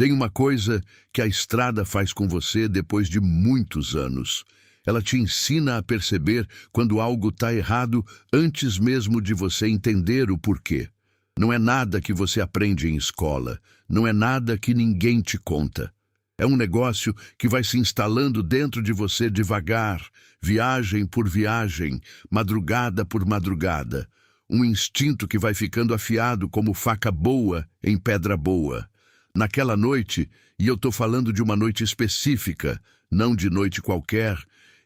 Tem uma coisa que a estrada faz com você depois de muitos anos. Ela te ensina a perceber quando algo está errado antes mesmo de você entender o porquê. Não é nada que você aprende em escola, não é nada que ninguém te conta. É um negócio que vai se instalando dentro de você devagar, viagem por viagem, madrugada por madrugada. Um instinto que vai ficando afiado como faca boa em pedra boa. Naquela noite, e eu estou falando de uma noite específica, não de noite qualquer,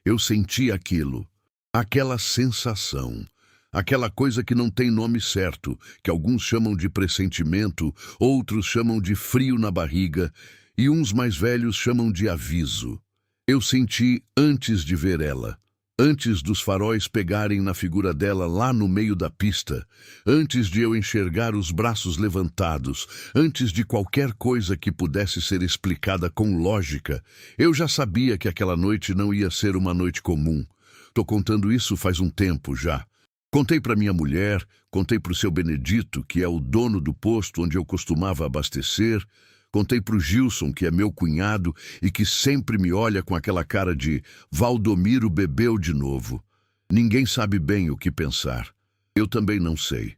eu senti aquilo, aquela sensação, aquela coisa que não tem nome certo, que alguns chamam de pressentimento, outros chamam de frio na barriga, e uns mais velhos chamam de aviso. Eu senti antes de ver ela. Antes dos faróis pegarem na figura dela lá no meio da pista, antes de eu enxergar os braços levantados, antes de qualquer coisa que pudesse ser explicada com lógica, eu já sabia que aquela noite não ia ser uma noite comum. Tô contando isso faz um tempo já. Contei para minha mulher, contei para o seu Benedito, que é o dono do posto onde eu costumava abastecer, contei para o Gilson, que é meu cunhado e que sempre me olha com aquela cara de Valdomiro bebeu de novo. Ninguém sabe bem o que pensar. Eu também não sei.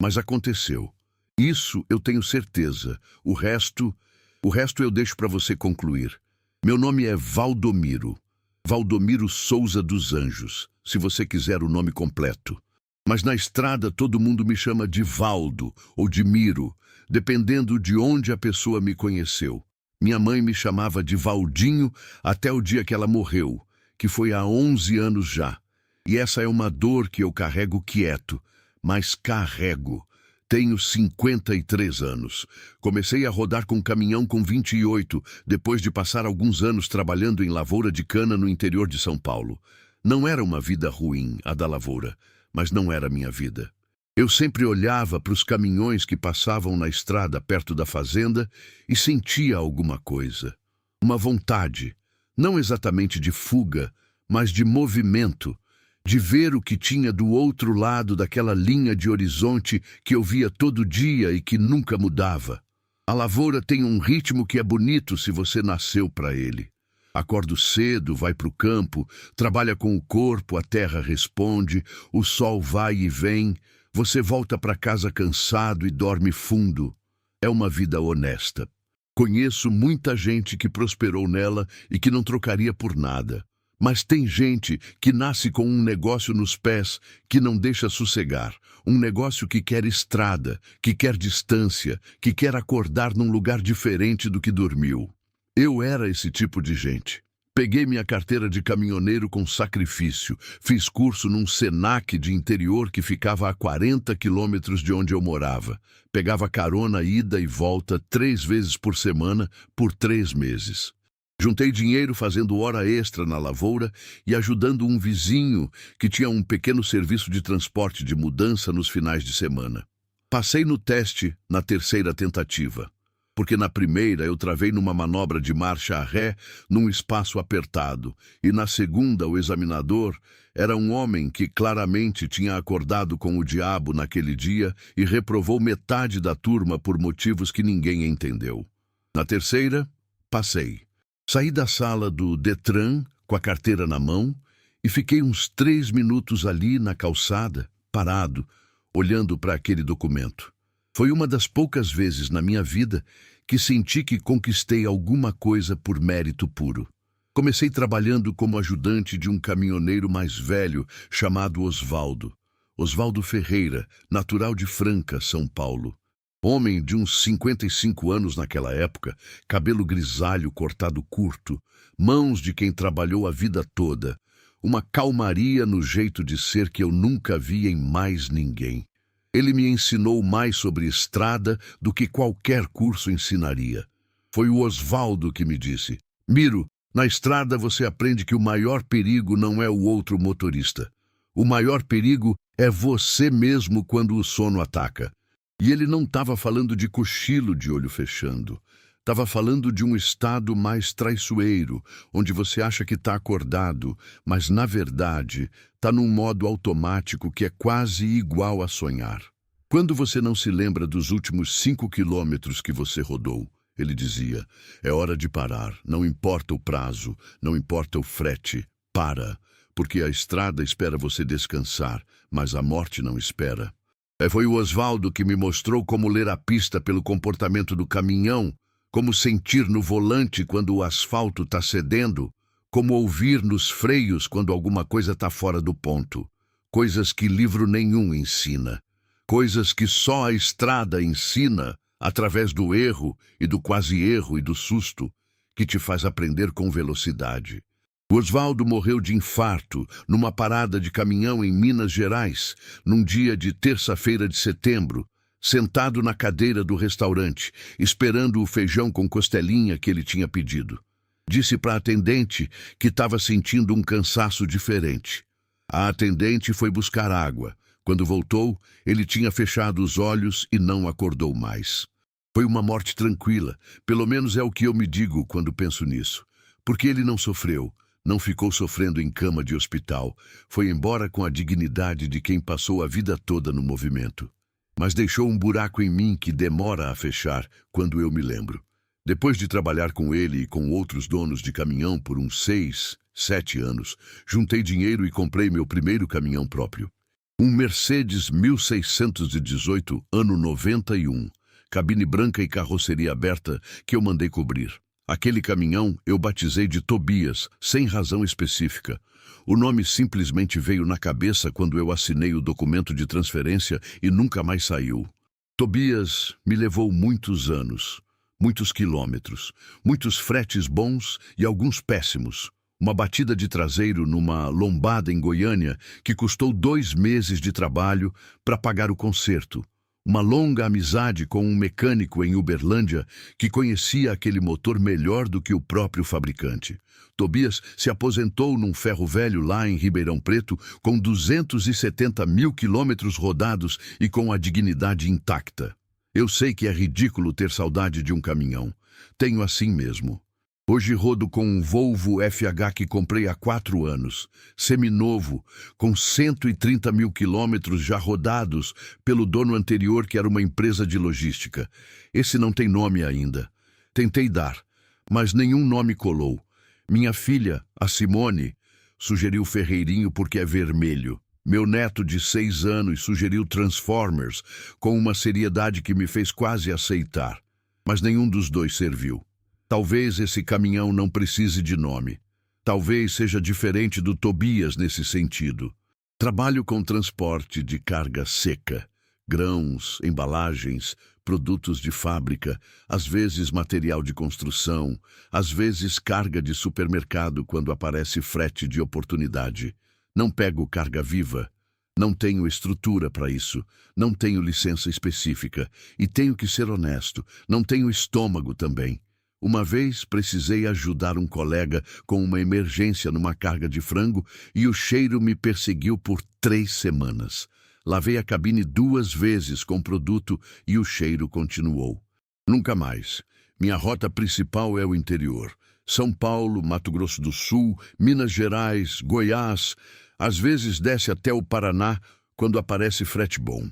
Mas aconteceu. Isso eu tenho certeza. O resto eu deixo para você concluir. Meu nome é Valdomiro. Valdomiro Souza dos Anjos, se você quiser o nome completo. Mas na estrada todo mundo me chama de Valdo ou de Miro, dependendo de onde a pessoa me conheceu. Minha mãe me chamava de Valdinho até o dia que ela morreu, que foi há 11 anos já. E essa é uma dor que eu carrego quieto, mas carrego. Tenho 53 anos. Comecei a rodar com caminhão com 28, depois de passar alguns anos trabalhando em lavoura de cana no interior de São Paulo. Não era uma vida ruim, a da lavoura, mas não era minha vida. Eu sempre olhava para os caminhões que passavam na estrada perto da fazenda e sentia alguma coisa. Uma vontade, não exatamente de fuga, mas de movimento, de ver o que tinha do outro lado daquela linha de horizonte que eu via todo dia e que nunca mudava. A lavoura tem um ritmo que é bonito se você nasceu para ele. Acorda cedo, vai para o campo, trabalha com o corpo, a terra responde, o sol vai e vem, você volta para casa cansado e dorme fundo. É uma vida honesta. Conheço muita gente que prosperou nela e que não trocaria por nada. Mas tem gente que nasce com um negócio nos pés que não deixa sossegar. Um negócio que quer estrada, que quer distância, que quer acordar num lugar diferente do que dormiu. Eu era esse tipo de gente. Peguei minha carteira de caminhoneiro com sacrifício. Fiz curso num Senac de interior que ficava a 40 quilômetros de onde eu morava. Pegava carona ida e volta 3 vezes por semana por 3 meses. Juntei dinheiro fazendo hora extra na lavoura e ajudando um vizinho que tinha um pequeno serviço de transporte de mudança nos finais de semana. Passei no teste na 3ª tentativa. Porque na primeira eu travei numa manobra de marcha a ré num espaço apertado, e na segunda o examinador era um homem que claramente tinha acordado com o diabo naquele dia e reprovou metade da turma por motivos que ninguém entendeu. Na terceira, passei. Saí da sala do Detran com a carteira na mão e fiquei uns 3 minutos ali na calçada, parado, olhando para aquele documento. Foi uma das poucas vezes na minha vida que senti que conquistei alguma coisa por mérito puro. Comecei trabalhando como ajudante de um caminhoneiro mais velho chamado Osvaldo. Osvaldo Ferreira, natural de Franca, São Paulo. Homem de uns 55 anos naquela época, cabelo grisalho cortado curto, mãos de quem trabalhou a vida toda, uma calmaria no jeito de ser que eu nunca vi em mais ninguém. Ele me ensinou mais sobre estrada do que qualquer curso ensinaria. Foi o Osvaldo que me disse: Miro, na estrada você aprende que o maior perigo não é o outro motorista. O maior perigo é você mesmo quando o sono ataca. E ele não estava falando de cochilo de olho fechando. Estava falando de um estado mais traiçoeiro, onde você acha que está acordado, mas, na verdade, está num modo automático que é quase igual a sonhar. Quando você não se lembra dos últimos 5 quilômetros que você rodou, ele dizia. É hora de parar. Não importa o prazo, não importa o frete. Para, porque a estrada espera você descansar, mas a morte não espera. Foi o Osvaldo que me mostrou como ler a pista pelo comportamento do caminhão, como sentir no volante quando o asfalto está cedendo, como ouvir nos freios quando alguma coisa está fora do ponto. Coisas que livro nenhum ensina. Coisas que só a estrada ensina, através do erro e do quase erro e do susto, que te faz aprender com velocidade. O Osvaldo morreu de infarto numa parada de caminhão em Minas Gerais, num dia de terça-feira de setembro, sentado na cadeira do restaurante, esperando o feijão com costelinha que ele tinha pedido. Disse para a atendente que estava sentindo um cansaço diferente. A atendente foi buscar água. Quando voltou, ele tinha fechado os olhos e não acordou mais. Foi uma morte tranquila, pelo menos é o que eu me digo quando penso nisso. Porque ele não sofreu, não ficou sofrendo em cama de hospital, foi embora com a dignidade de quem passou a vida toda no movimento. Mas deixou um buraco em mim que demora a fechar quando eu me lembro. Depois de trabalhar com ele e com outros donos de caminhão por uns 6, 7 anos, juntei dinheiro e comprei meu primeiro caminhão próprio. Um Mercedes 1618, ano 91, cabine branca e carroceria aberta que eu mandei cobrir. Aquele caminhão eu batizei de Tobias, sem razão específica. O nome simplesmente veio na cabeça quando eu assinei o documento de transferência e nunca mais saiu. Tobias me levou muitos anos, muitos quilômetros, muitos fretes bons e alguns péssimos. Uma batida de traseiro numa lombada em Goiânia que custou 2 meses de trabalho para pagar o conserto. Uma longa amizade com um mecânico em Uberlândia que conhecia aquele motor melhor do que o próprio fabricante. Tobias se aposentou num ferro velho lá em Ribeirão Preto com 270 mil quilômetros rodados e com a dignidade intacta. Eu sei que é ridículo ter saudade de um caminhão. Tenho assim mesmo. Hoje rodo com um Volvo FH que comprei há 4 anos, seminovo, com 130 mil quilômetros já rodados pelo dono anterior que era uma empresa de logística. Esse não tem nome ainda. Tentei dar, mas nenhum nome colou. Minha filha, a Simone, sugeriu Ferreirinho porque é vermelho. Meu neto de 6 anos sugeriu Transformers, com uma seriedade que me fez quase aceitar. Mas nenhum dos dois serviu. Talvez esse caminhão não precise de nome. Talvez seja diferente do Tobias nesse sentido. Trabalho com transporte de carga seca, grãos, embalagens, produtos de fábrica, às vezes material de construção, às vezes carga de supermercado quando aparece frete de oportunidade. Não pego carga viva. Não tenho estrutura para isso, não tenho licença específica e tenho que ser honesto, não tenho estômago também. Uma vez precisei ajudar um colega com uma emergência numa carga de frango e o cheiro me perseguiu por 3 semanas. Lavei a cabine 2 vezes com produto e o cheiro continuou. Nunca mais. Minha rota principal é o interior. São Paulo, Mato Grosso do Sul, Minas Gerais, Goiás. Às vezes desce até o Paraná quando aparece frete bom.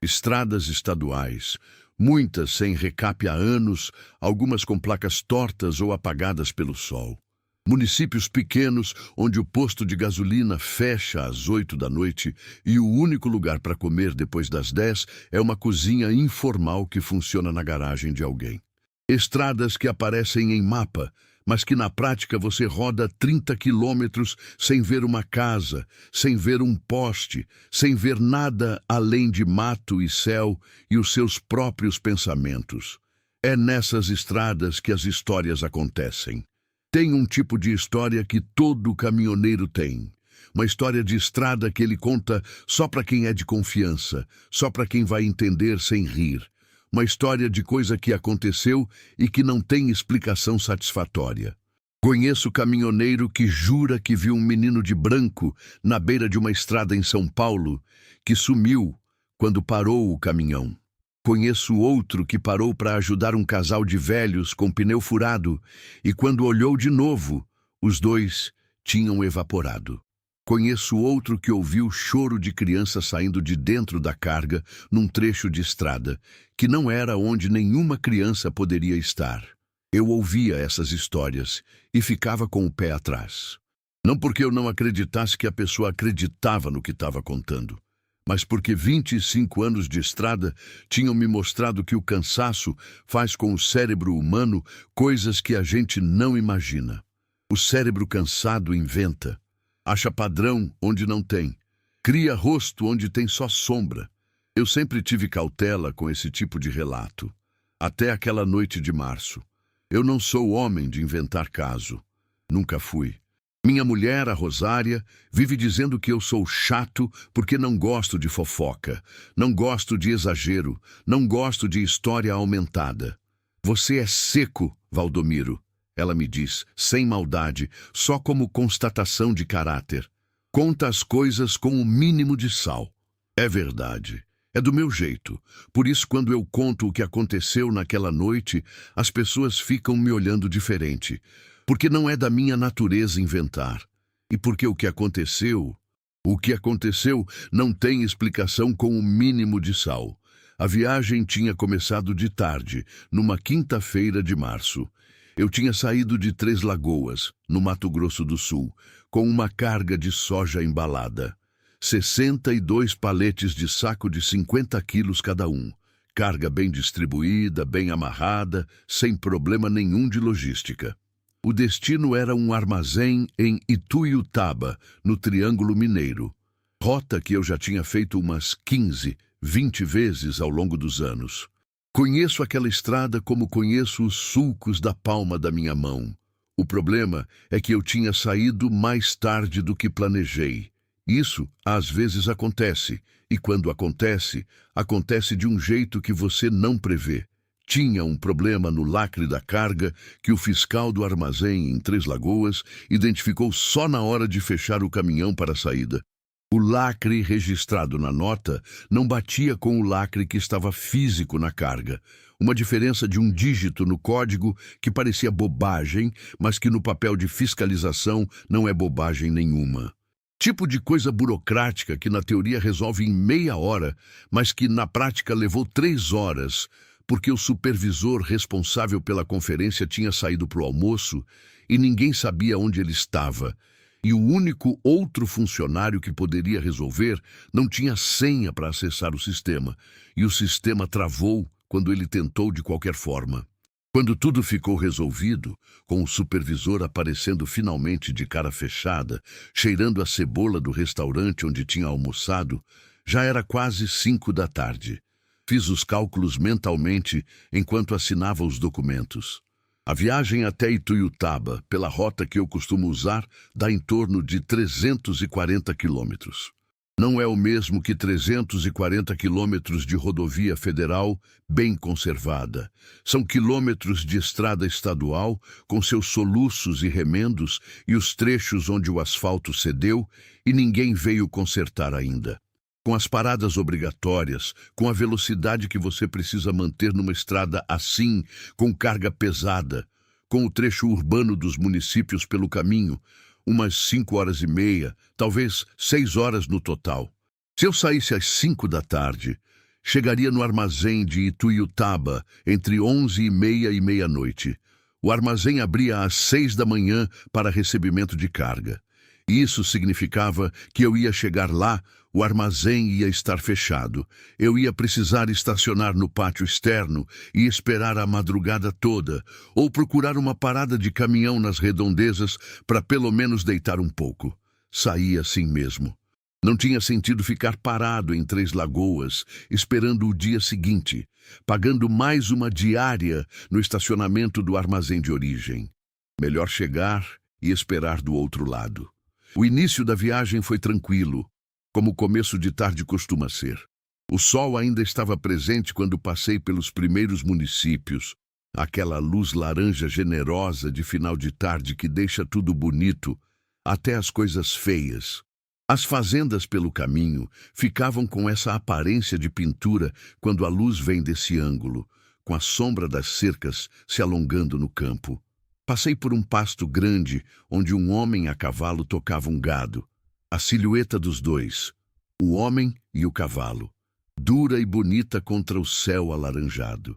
Estradas estaduais. Muitas sem recape há anos, algumas com placas tortas ou apagadas pelo sol. Municípios pequenos onde o posto de gasolina fecha às 8 da noite e o único lugar para comer depois das 10 é uma cozinha informal que funciona na garagem de alguém. Estradas que aparecem em mapa, mas que na prática você roda 30 quilômetros sem ver uma casa, sem ver um poste, sem ver nada além de mato e céu e os seus próprios pensamentos. É nessas estradas que as histórias acontecem. Tem um tipo de história que todo caminhoneiro tem. Uma história de estrada que ele conta só para quem é de confiança, só para quem vai entender sem rir. Uma história de coisa que aconteceu e que não tem explicação satisfatória. Conheço caminhoneiro que jura que viu um menino de branco na beira de uma estrada em São Paulo que sumiu quando parou o caminhão. Conheço outro que parou para ajudar um casal de velhos com pneu furado e quando olhou de novo, os dois tinham evaporado. Conheço outro que ouviu choro de criança saindo de dentro da carga num trecho de estrada, que não era onde nenhuma criança poderia estar. Eu ouvia essas histórias e ficava com o pé atrás. Não porque eu não acreditasse que a pessoa acreditava no que estava contando, mas porque 25 anos de estrada tinham me mostrado que o cansaço faz com o cérebro humano coisas que a gente não imagina. O cérebro cansado inventa, acha padrão onde não tem, cria rosto onde tem só sombra. Eu sempre tive cautela com esse tipo de relato, até aquela noite de março. Eu não sou homem de inventar caso. Nunca fui. Minha mulher, a Rosária, vive dizendo que eu sou chato porque não gosto de fofoca, não gosto de exagero, não gosto de história aumentada. Você é seco, Valdomiro, ela me diz, sem maldade, só como constatação de caráter. Conta as coisas com o mínimo de sal. É verdade. É do meu jeito. Por isso, quando eu conto o que aconteceu naquela noite, as pessoas ficam me olhando diferente. Porque não é da minha natureza inventar. E porque o que aconteceu não tem explicação com o mínimo de sal. A viagem tinha começado de tarde, numa quinta-feira de março. Eu tinha saído de Três Lagoas, no Mato Grosso do Sul, com uma carga de soja embalada. 62 paletes de saco de 50 quilos cada um. Carga bem distribuída, bem amarrada, sem problema nenhum de logística. O destino era um armazém em Ituiutaba, no Triângulo Mineiro. Rota que eu já tinha feito umas 15, 20 vezes ao longo dos anos. Conheço aquela estrada como conheço os sulcos da palma da minha mão. O problema é que eu tinha saído mais tarde do que planejei. Isso, às vezes, acontece, e quando acontece, acontece de um jeito que você não prevê. Tinha um problema no lacre da carga que o fiscal do armazém em Três Lagoas identificou só na hora de fechar o caminhão para a saída. O lacre registrado na nota não batia com o lacre que estava físico na carga. Uma diferença de um dígito no código que parecia bobagem, mas que no papel de fiscalização não é bobagem nenhuma. Tipo de coisa burocrática que na teoria resolve em meia hora, mas que na prática levou 3 horas, porque o supervisor responsável pela conferência tinha saído para o almoço e ninguém sabia onde ele estava. E o único outro funcionário que poderia resolver não tinha senha para acessar o sistema, e o sistema travou quando ele tentou de qualquer forma. Quando tudo ficou resolvido, com o supervisor aparecendo finalmente de cara fechada, cheirando a cebola do restaurante onde tinha almoçado, já era quase 5 da tarde. Fiz os cálculos mentalmente enquanto assinava os documentos. A viagem até Ituiutaba, pela rota que eu costumo usar, dá em torno de 340 quilômetros. Não é o mesmo que 340 quilômetros de rodovia federal bem conservada. São quilômetros de estrada estadual, com seus soluços e remendos e os trechos onde o asfalto cedeu e ninguém veio consertar ainda. Com as paradas obrigatórias, com a velocidade que você precisa manter numa estrada assim, com carga pesada, com o trecho urbano dos municípios pelo caminho, umas 5 horas e meia, talvez 6 horas no total. Se eu saísse às 5 da tarde, chegaria no armazém de Ituiutaba entre 11h30 e meia-noite. O armazém abria às 6 da manhã para recebimento de carga. Isso significava que eu ia chegar lá, o armazém ia estar fechado. Eu ia precisar estacionar no pátio externo e esperar a madrugada toda, ou procurar uma parada de caminhão nas redondezas para pelo menos deitar um pouco. Saí assim mesmo. Não tinha sentido ficar parado em Três Lagoas, esperando o dia seguinte, pagando mais uma diária no estacionamento do armazém de origem. Melhor chegar e esperar do outro lado. O início da viagem foi tranquilo, como o começo de tarde costuma ser. O sol ainda estava presente quando passei pelos primeiros municípios, aquela luz laranja generosa de final de tarde que deixa tudo bonito, até as coisas feias. As fazendas pelo caminho ficavam com essa aparência de pintura quando a luz vem desse ângulo, com a sombra das cercas se alongando no campo. Passei por um pasto grande, onde um homem a cavalo tocava um gado. A silhueta dos dois, o homem e o cavalo, dura e bonita contra o céu alaranjado.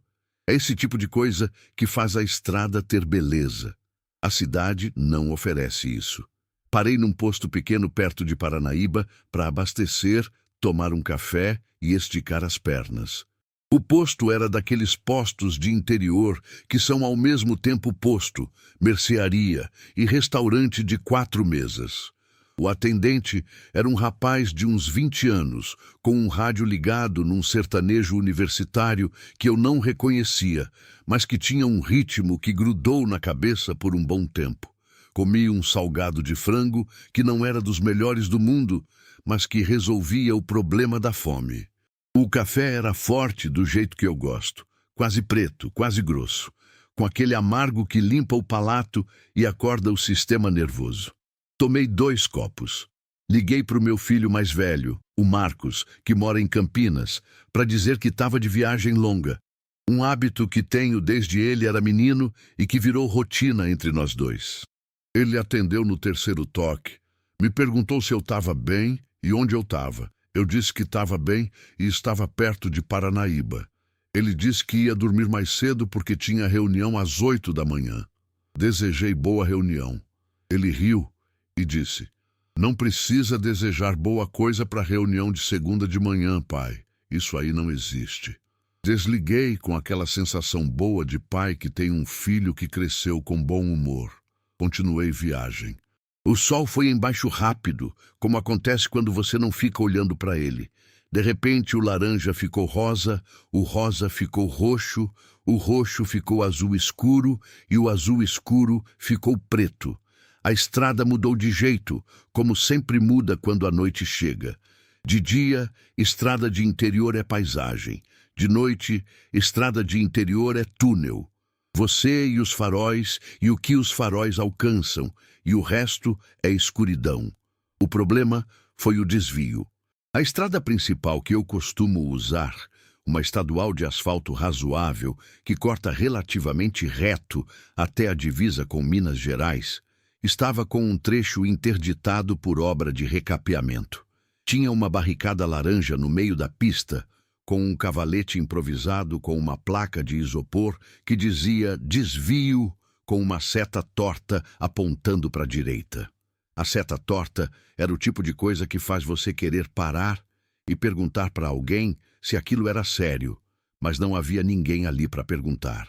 É esse tipo de coisa que faz a estrada ter beleza. A cidade não oferece isso. Parei num posto pequeno perto de Paranaíba para abastecer, tomar um café e esticar as pernas. O posto era daqueles postos de interior que são ao mesmo tempo posto, mercearia e restaurante de 4 mesas. O atendente era um rapaz de uns 20 anos, com um rádio ligado num sertanejo universitário que eu não reconhecia, mas que tinha um ritmo que grudou na cabeça por um bom tempo. Comi um salgado de frango que não era dos melhores do mundo, mas que resolvia o problema da fome. O café era forte do jeito que eu gosto, quase preto, quase grosso, com aquele amargo que limpa o palato e acorda o sistema nervoso. Tomei 2 copos. Liguei para o meu filho mais velho, o Marcos, que mora em Campinas, para dizer que estava de viagem longa. Um hábito que tenho desde ele era menino e que virou rotina entre nós dois. Ele atendeu no 3º toque, me perguntou se eu estava bem e onde eu estava. Eu disse que estava bem e estava perto de Paranaíba. Ele disse que ia dormir mais cedo porque tinha reunião às 8 da manhã. Desejei boa reunião. Ele riu e disse: "Não precisa desejar boa coisa para reunião de segunda de manhã, pai. Isso aí não existe." Desliguei com aquela sensação boa de pai que tem um filho que cresceu com bom humor. Continuei viagem. O sol foi embaixo rápido, como acontece quando você não fica olhando para ele. De repente o laranja ficou rosa, o rosa ficou roxo, o roxo ficou azul escuro e o azul escuro ficou preto. A estrada mudou de jeito, como sempre muda quando a noite chega. De dia, estrada de interior é paisagem. De noite, estrada de interior é túnel. Você e os faróis e o que os faróis alcançam, e o resto é escuridão. O problema foi o desvio. A estrada principal que eu costumo usar, uma estadual de asfalto razoável que corta relativamente reto até a divisa com Minas Gerais, estava com um trecho interditado por obra de recapeamento. Tinha uma barricada laranja no meio da pista, com um cavalete improvisado com uma placa de isopor que dizia "desvio", com uma seta torta apontando para a direita. A seta torta era o tipo de coisa que faz você querer parar e perguntar para alguém se aquilo era sério, mas não havia ninguém ali para perguntar.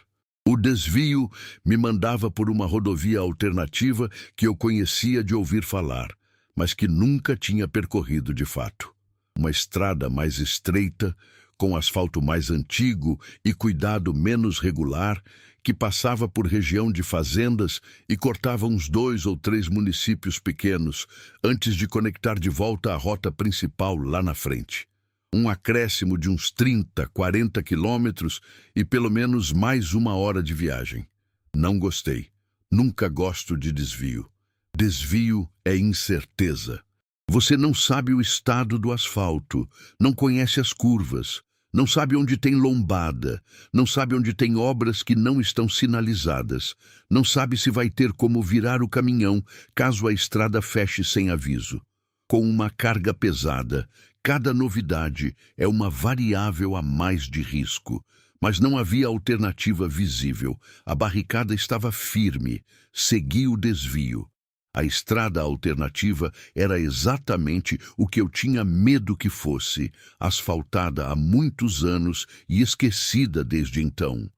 O desvio me mandava por uma rodovia alternativa que eu conhecia de ouvir falar, mas que nunca tinha percorrido de fato. Uma estrada mais estreita, com asfalto mais antigo e cuidado menos regular, que passava por região de fazendas e cortava uns 2 ou 3 municípios pequenos, antes de conectar de volta à rota principal lá na frente. Um acréscimo de uns 30, 40 quilômetros e pelo menos mais 1 hora de viagem. Não gostei. Nunca gosto de desvio. Desvio é incerteza. Você não sabe o estado do asfalto, não conhece as curvas, não sabe onde tem lombada, não sabe onde tem obras que não estão sinalizadas, não sabe se vai ter como virar o caminhão caso a estrada feche sem aviso. Com uma carga pesada, cada novidade é uma variável a mais de risco. Mas não havia alternativa visível. A barricada estava firme. Segui o desvio. A estrada alternativa era exatamente o que eu tinha medo que fosse, asfaltada há muitos anos e esquecida desde então.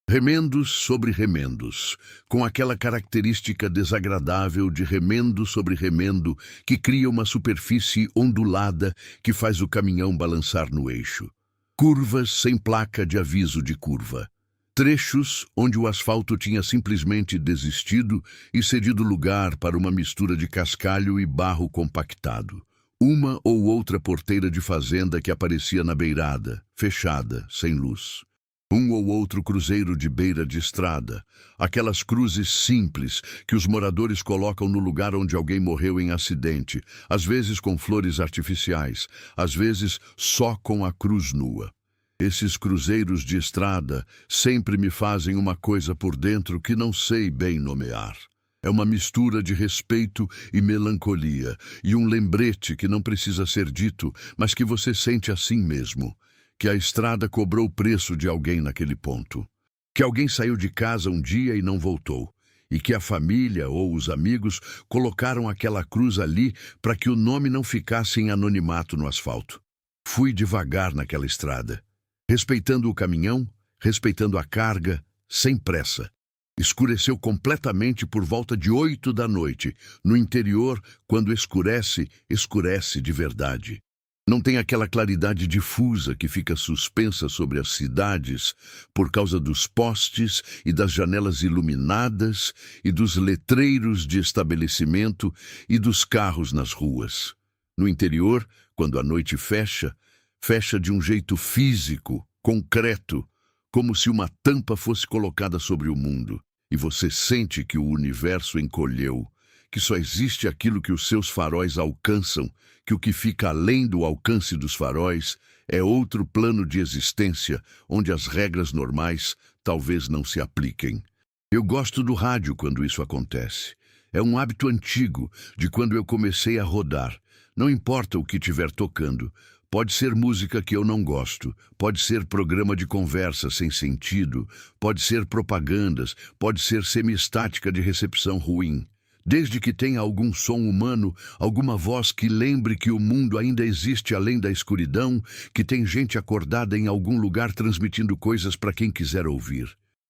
Remendos sobre remendos, com aquela característica desagradável de remendo sobre remendo que cria uma superfície ondulada que faz o caminhão balançar no eixo. Curvas sem placa de aviso de curva. Trechos onde o asfalto tinha simplesmente desistido e cedido lugar para uma mistura de cascalho e barro compactado. Uma ou outra porteira de fazenda que aparecia na beirada, fechada, sem luz. Um ou outro cruzeiro de beira de estrada, aquelas cruzes simples que os moradores colocam no lugar onde alguém morreu em acidente, às vezes com flores artificiais, às vezes só com a cruz nua. Esses cruzeiros de estrada sempre me fazem uma coisa por dentro que não sei bem nomear. É uma mistura de respeito e melancolia, e um lembrete que não precisa ser dito, mas que você sente assim mesmo, que a estrada cobrou o preço de alguém naquele ponto. Que alguém saiu de casa um dia e não voltou, e que a família ou os amigos colocaram aquela cruz ali para que o nome não ficasse em anonimato no asfalto. Fui devagar naquela estrada, respeitando o caminhão, respeitando a carga, sem pressa. Escureceu completamente por volta de 8 da noite. No interior, quando escurece, escurece de verdade. Não tem aquela claridade difusa que fica suspensa sobre as cidades por causa dos postes e das janelas iluminadas e dos letreiros de estabelecimento e dos carros nas ruas. No interior, quando a noite fecha, fecha de um jeito físico, concreto, como se uma tampa fosse colocada sobre o mundo, e você sente que o universo encolheu, que só existe aquilo que os seus faróis alcançam, que o que fica além do alcance dos faróis é outro plano de existência, onde as regras normais talvez não se apliquem. Eu gosto do rádio quando isso acontece. É um hábito antigo, de quando eu comecei a rodar. Não importa o que estiver tocando. Pode ser música que eu não gosto, pode ser programa de conversa sem sentido, pode ser propagandas, pode ser semiestática de recepção ruim. Desde que tenha algum som humano, alguma voz que lembre que o mundo ainda existe além da escuridão, que tem gente acordada em algum lugar transmitindo coisas para quem quiser ouvir.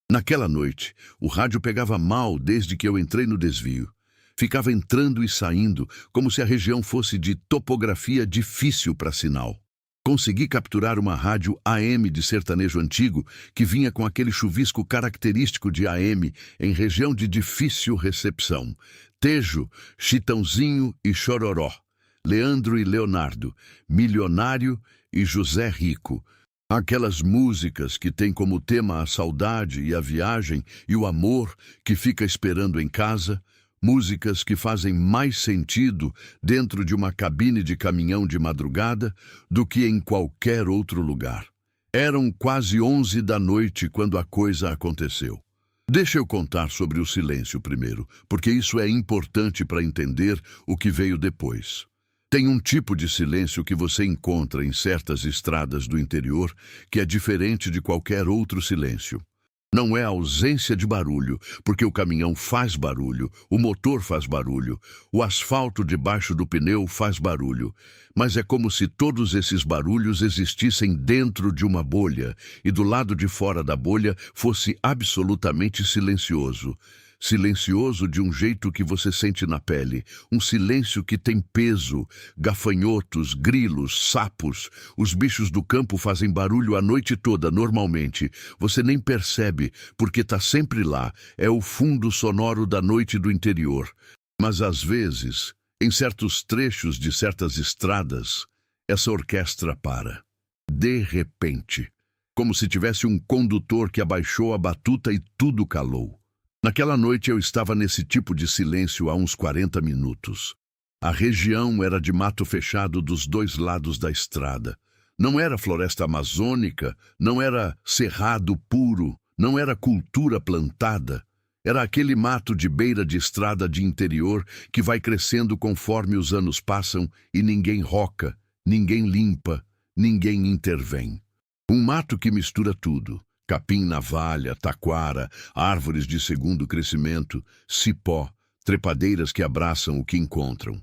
Naquela noite, o rádio pegava mal desde que eu entrei no desvio. Ficava entrando e saindo, como se a região fosse de topografia difícil para sinal. Consegui capturar uma rádio AM de sertanejo antigo que vinha com aquele chuvisco característico de AM em região de difícil recepção. Tejo, Chitãozinho e Chororó, Leandro e Leonardo, Milionário e José Rico. Aquelas músicas que têm como tema a saudade e a viagem e o amor que fica esperando em casa. Músicas que fazem mais sentido dentro de uma cabine de caminhão de madrugada do que em qualquer outro lugar. Eram quase 11 da noite quando a coisa aconteceu. Deixa eu contar sobre o silêncio primeiro, porque isso é importante para entender o que veio depois. Tem um tipo de silêncio que você encontra em certas estradas do interior que é diferente de qualquer outro silêncio. Não é a ausência de barulho, porque o caminhão faz barulho, o motor faz barulho, o asfalto debaixo do pneu faz barulho, mas é como se todos esses barulhos existissem dentro de uma bolha e do lado de fora da bolha fosse absolutamente silencioso. Silencioso de um jeito que você sente na pele, um silêncio que tem peso, gafanhotos, grilos, sapos, os bichos do campo fazem barulho a noite toda normalmente, você nem percebe porque está sempre lá, é o fundo sonoro da noite do interior. Mas às vezes, em certos trechos de certas estradas, essa orquestra para. De repente, como se tivesse um condutor que abaixou a batuta e tudo calou. Naquela noite eu estava nesse tipo de silêncio há uns 40 minutos. A região era de mato fechado dos dois lados da estrada. Não era floresta amazônica, não era cerrado puro, não era cultura plantada. Era aquele mato de beira de estrada de interior que vai crescendo conforme os anos passam e ninguém roca, ninguém limpa, ninguém intervém. Um mato que mistura tudo. Capim-navalha, taquara, árvores de segundo crescimento, cipó, trepadeiras que abraçam o que encontram.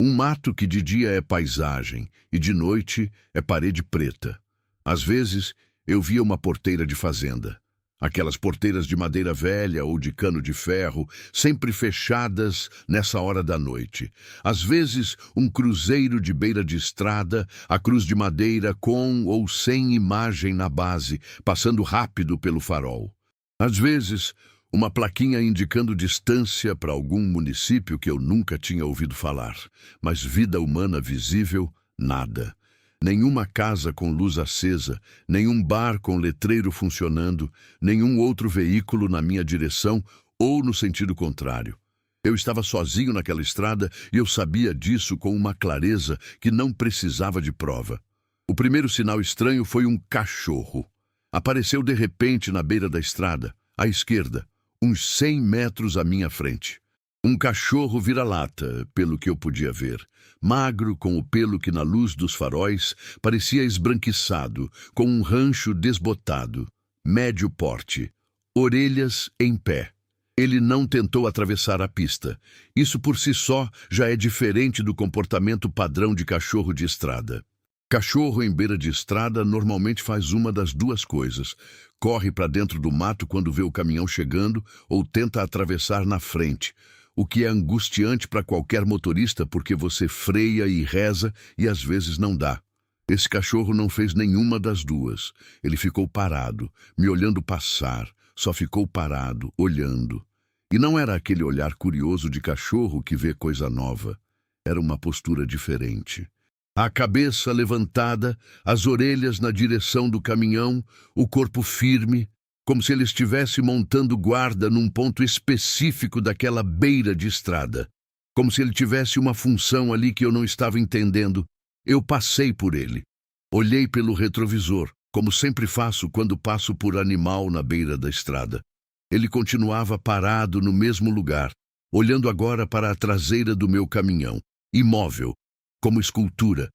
Um mato que de dia é paisagem e de noite é parede preta. Às vezes, eu via uma porteira de fazenda. Aquelas porteiras de madeira velha ou de cano de ferro, sempre fechadas nessa hora da noite. Às vezes, um cruzeiro de beira de estrada, a cruz de madeira com ou sem imagem na base, passando rápido pelo farol. Às vezes, uma plaquinha indicando distância para algum município que eu nunca tinha ouvido falar. Mas vida humana visível, nada. Nenhuma casa com luz acesa, nenhum bar com letreiro funcionando, nenhum outro veículo na minha direção ou no sentido contrário. Eu estava sozinho naquela estrada e eu sabia disso com uma clareza que não precisava de prova. O primeiro sinal estranho foi um cachorro. Apareceu de repente na beira da estrada, à esquerda, uns 100 metros à minha frente. Um cachorro vira-lata, pelo que eu podia ver, magro com o pelo que na luz dos faróis parecia esbranquiçado, com um rancho desbotado, médio porte, orelhas em pé. Ele não tentou atravessar a pista. Isso por si só já é diferente do comportamento padrão de cachorro de estrada. Cachorro em beira de estrada normalmente faz uma das duas coisas: corre para dentro do mato quando vê o caminhão chegando ou tenta atravessar na frente, o que é angustiante para qualquer motorista porque você freia e reza e às vezes não dá. Esse cachorro não fez nenhuma das duas. Ele ficou parado, me olhando passar, só ficou parado, olhando. E não era aquele olhar curioso de cachorro que vê coisa nova. Era uma postura diferente. A cabeça levantada, as orelhas na direção do caminhão, o corpo firme, como se ele estivesse montando guarda num ponto específico daquela beira de estrada. Como se ele tivesse uma função ali que eu não estava entendendo. Eu passei por ele. Olhei pelo retrovisor, como sempre faço quando passo por animal na beira da estrada. Ele continuava parado no mesmo lugar, olhando agora para a traseira do meu caminhão, imóvel, como escultura.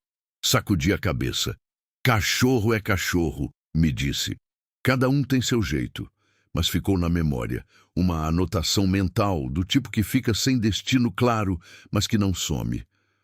Sacudi a cabeça. Cachorro é cachorro, me disse. Cada um tem seu jeito, mas ficou na memória, uma anotação mental do tipo que fica sem destino claro, mas que não some.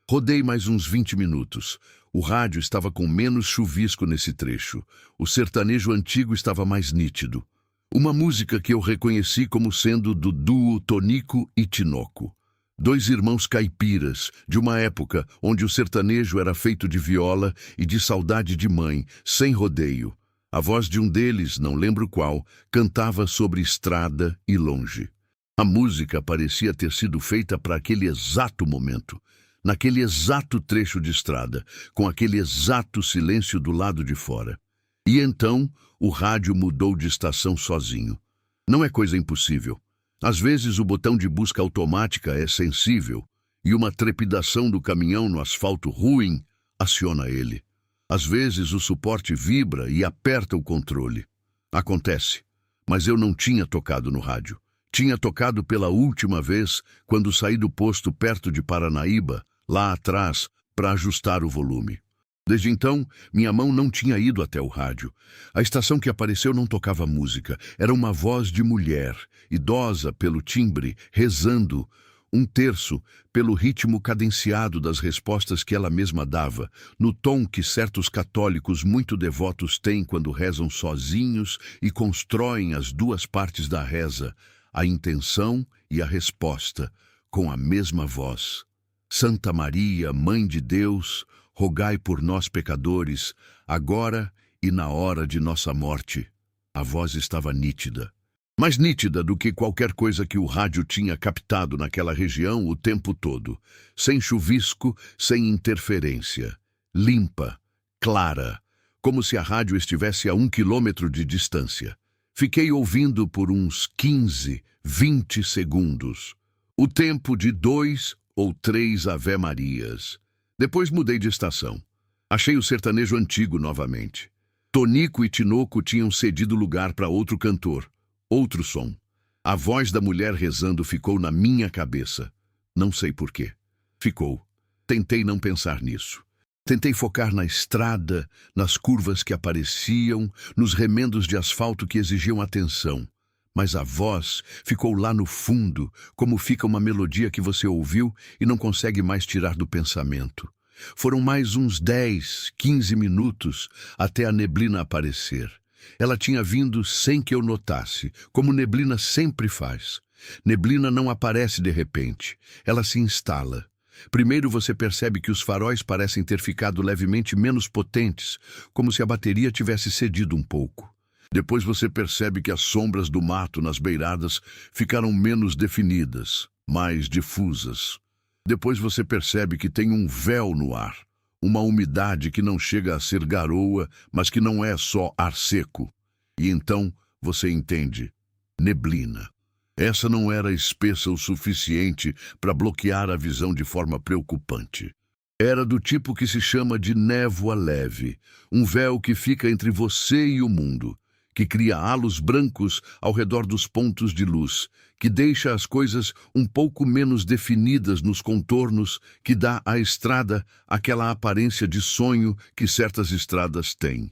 Rodei mais uns 20 minutos. O rádio estava com menos chuvisco nesse trecho. O sertanejo antigo estava mais nítido. Uma música que eu reconheci como sendo do duo Tonico e Tinoco. Dois irmãos caipiras, de uma época onde o sertanejo era feito de viola e de saudade de mãe, sem rodeio. A voz de um deles, não lembro qual, cantava sobre estrada e longe. A música parecia ter sido feita para aquele exato momento, naquele exato trecho de estrada, com aquele exato silêncio do lado de fora. E então, o rádio mudou de estação sozinho. Não é coisa impossível. Às vezes o botão de busca automática é sensível e uma trepidação do caminhão no asfalto ruim aciona ele. Às vezes o suporte vibra e aperta o controle. Acontece, mas eu não tinha tocado no rádio. Tinha tocado pela última vez quando saí do posto perto de Paranaíba, lá atrás, para ajustar o volume. Desde então, minha mão não tinha ido até o rádio. A estação que apareceu não tocava música. Era uma voz de mulher, idosa pelo timbre, rezando, um terço pelo ritmo cadenciado das respostas que ela mesma dava, no tom que certos católicos muito devotos têm quando rezam sozinhos e constroem as duas partes da reza, a intenção e a resposta, com a mesma voz. Santa Maria, Mãe de Deus, rogai por nós pecadores, agora e na hora de nossa morte. A voz estava nítida. Mais nítida do que qualquer coisa que o rádio tinha captado naquela região o tempo todo. Sem chuvisco, sem interferência. Limpa, clara, como se a rádio estivesse a 1 quilômetro de distância. Fiquei ouvindo por uns 15, 20 segundos. O tempo de 2 ou 3 Ave-Marias. Depois mudei de estação. Achei o sertanejo antigo novamente. Tonico e Tinoco tinham cedido lugar para outro cantor, outro som. A voz da mulher rezando ficou na minha cabeça. Não sei por quê. Ficou. Tentei não pensar nisso. Tentei focar na estrada, nas curvas que apareciam, nos remendos de asfalto que exigiam atenção. Mas a voz ficou lá no fundo, como fica uma melodia que você ouviu e não consegue mais tirar do pensamento. Foram mais uns 10, 15 minutos até a neblina aparecer. Ela tinha vindo sem que eu notasse, como neblina sempre faz. Neblina não aparece de repente, ela se instala. Primeiro você percebe que os faróis parecem ter ficado levemente menos potentes, como se a bateria tivesse cedido um pouco. Depois você percebe que as sombras do mato nas beiradas ficaram menos definidas, mais difusas. Depois você percebe que tem um véu no ar, uma umidade que não chega a ser garoa, mas que não é só ar seco. E então você entende: neblina. Essa não era espessa o suficiente para bloquear a visão de forma preocupante. Era do tipo que se chama de névoa leve, um véu que fica entre você e o mundo, que cria halos brancos ao redor dos pontos de luz, que deixa as coisas um pouco menos definidas nos contornos, que dá à estrada aquela aparência de sonho que certas estradas têm.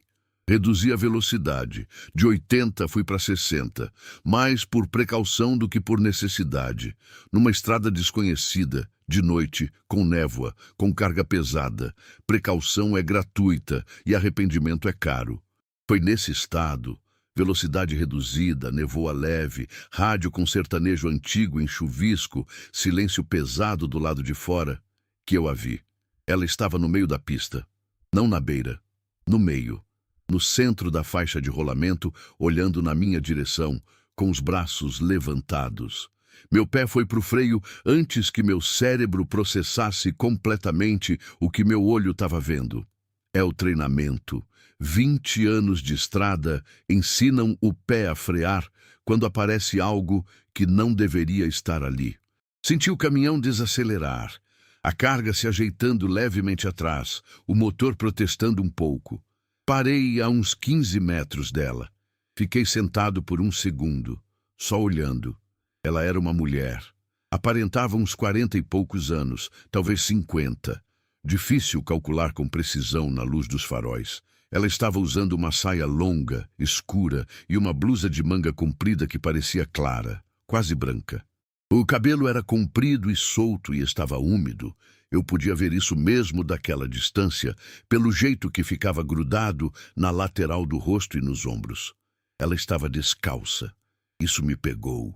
Reduzi a velocidade. De 80 fui para 60, mais por precaução do que por necessidade. Numa estrada desconhecida, de noite, com névoa, com carga pesada. Precaução é gratuita e arrependimento é caro. Foi nesse estado, velocidade reduzida, nevoa leve, rádio com sertanejo antigo em chuvisco, silêncio pesado do lado de fora, que eu a vi. Ela estava no meio da pista, não na beira, no meio. No centro da faixa de rolamento, olhando na minha direção, com os braços levantados. Meu pé foi pro freio antes que meu cérebro processasse completamente o que meu olho estava vendo. É o treinamento. 20 anos de estrada ensinam o pé a frear quando aparece algo que não deveria estar ali. Senti o caminhão desacelerar, a carga se ajeitando levemente atrás, o motor protestando um pouco. Parei a uns 15 metros dela. Fiquei sentado por um segundo, só olhando. Ela era uma mulher. Aparentava uns 40 e poucos anos, talvez 50. Difícil calcular com precisão na luz dos faróis. Ela estava usando uma saia longa, escura, e uma blusa de manga comprida que parecia clara, quase branca. O cabelo era comprido e solto e estava úmido. Eu podia ver isso mesmo daquela distância, pelo jeito que ficava grudado na lateral do rosto e nos ombros. Ela estava descalça. Isso me pegou.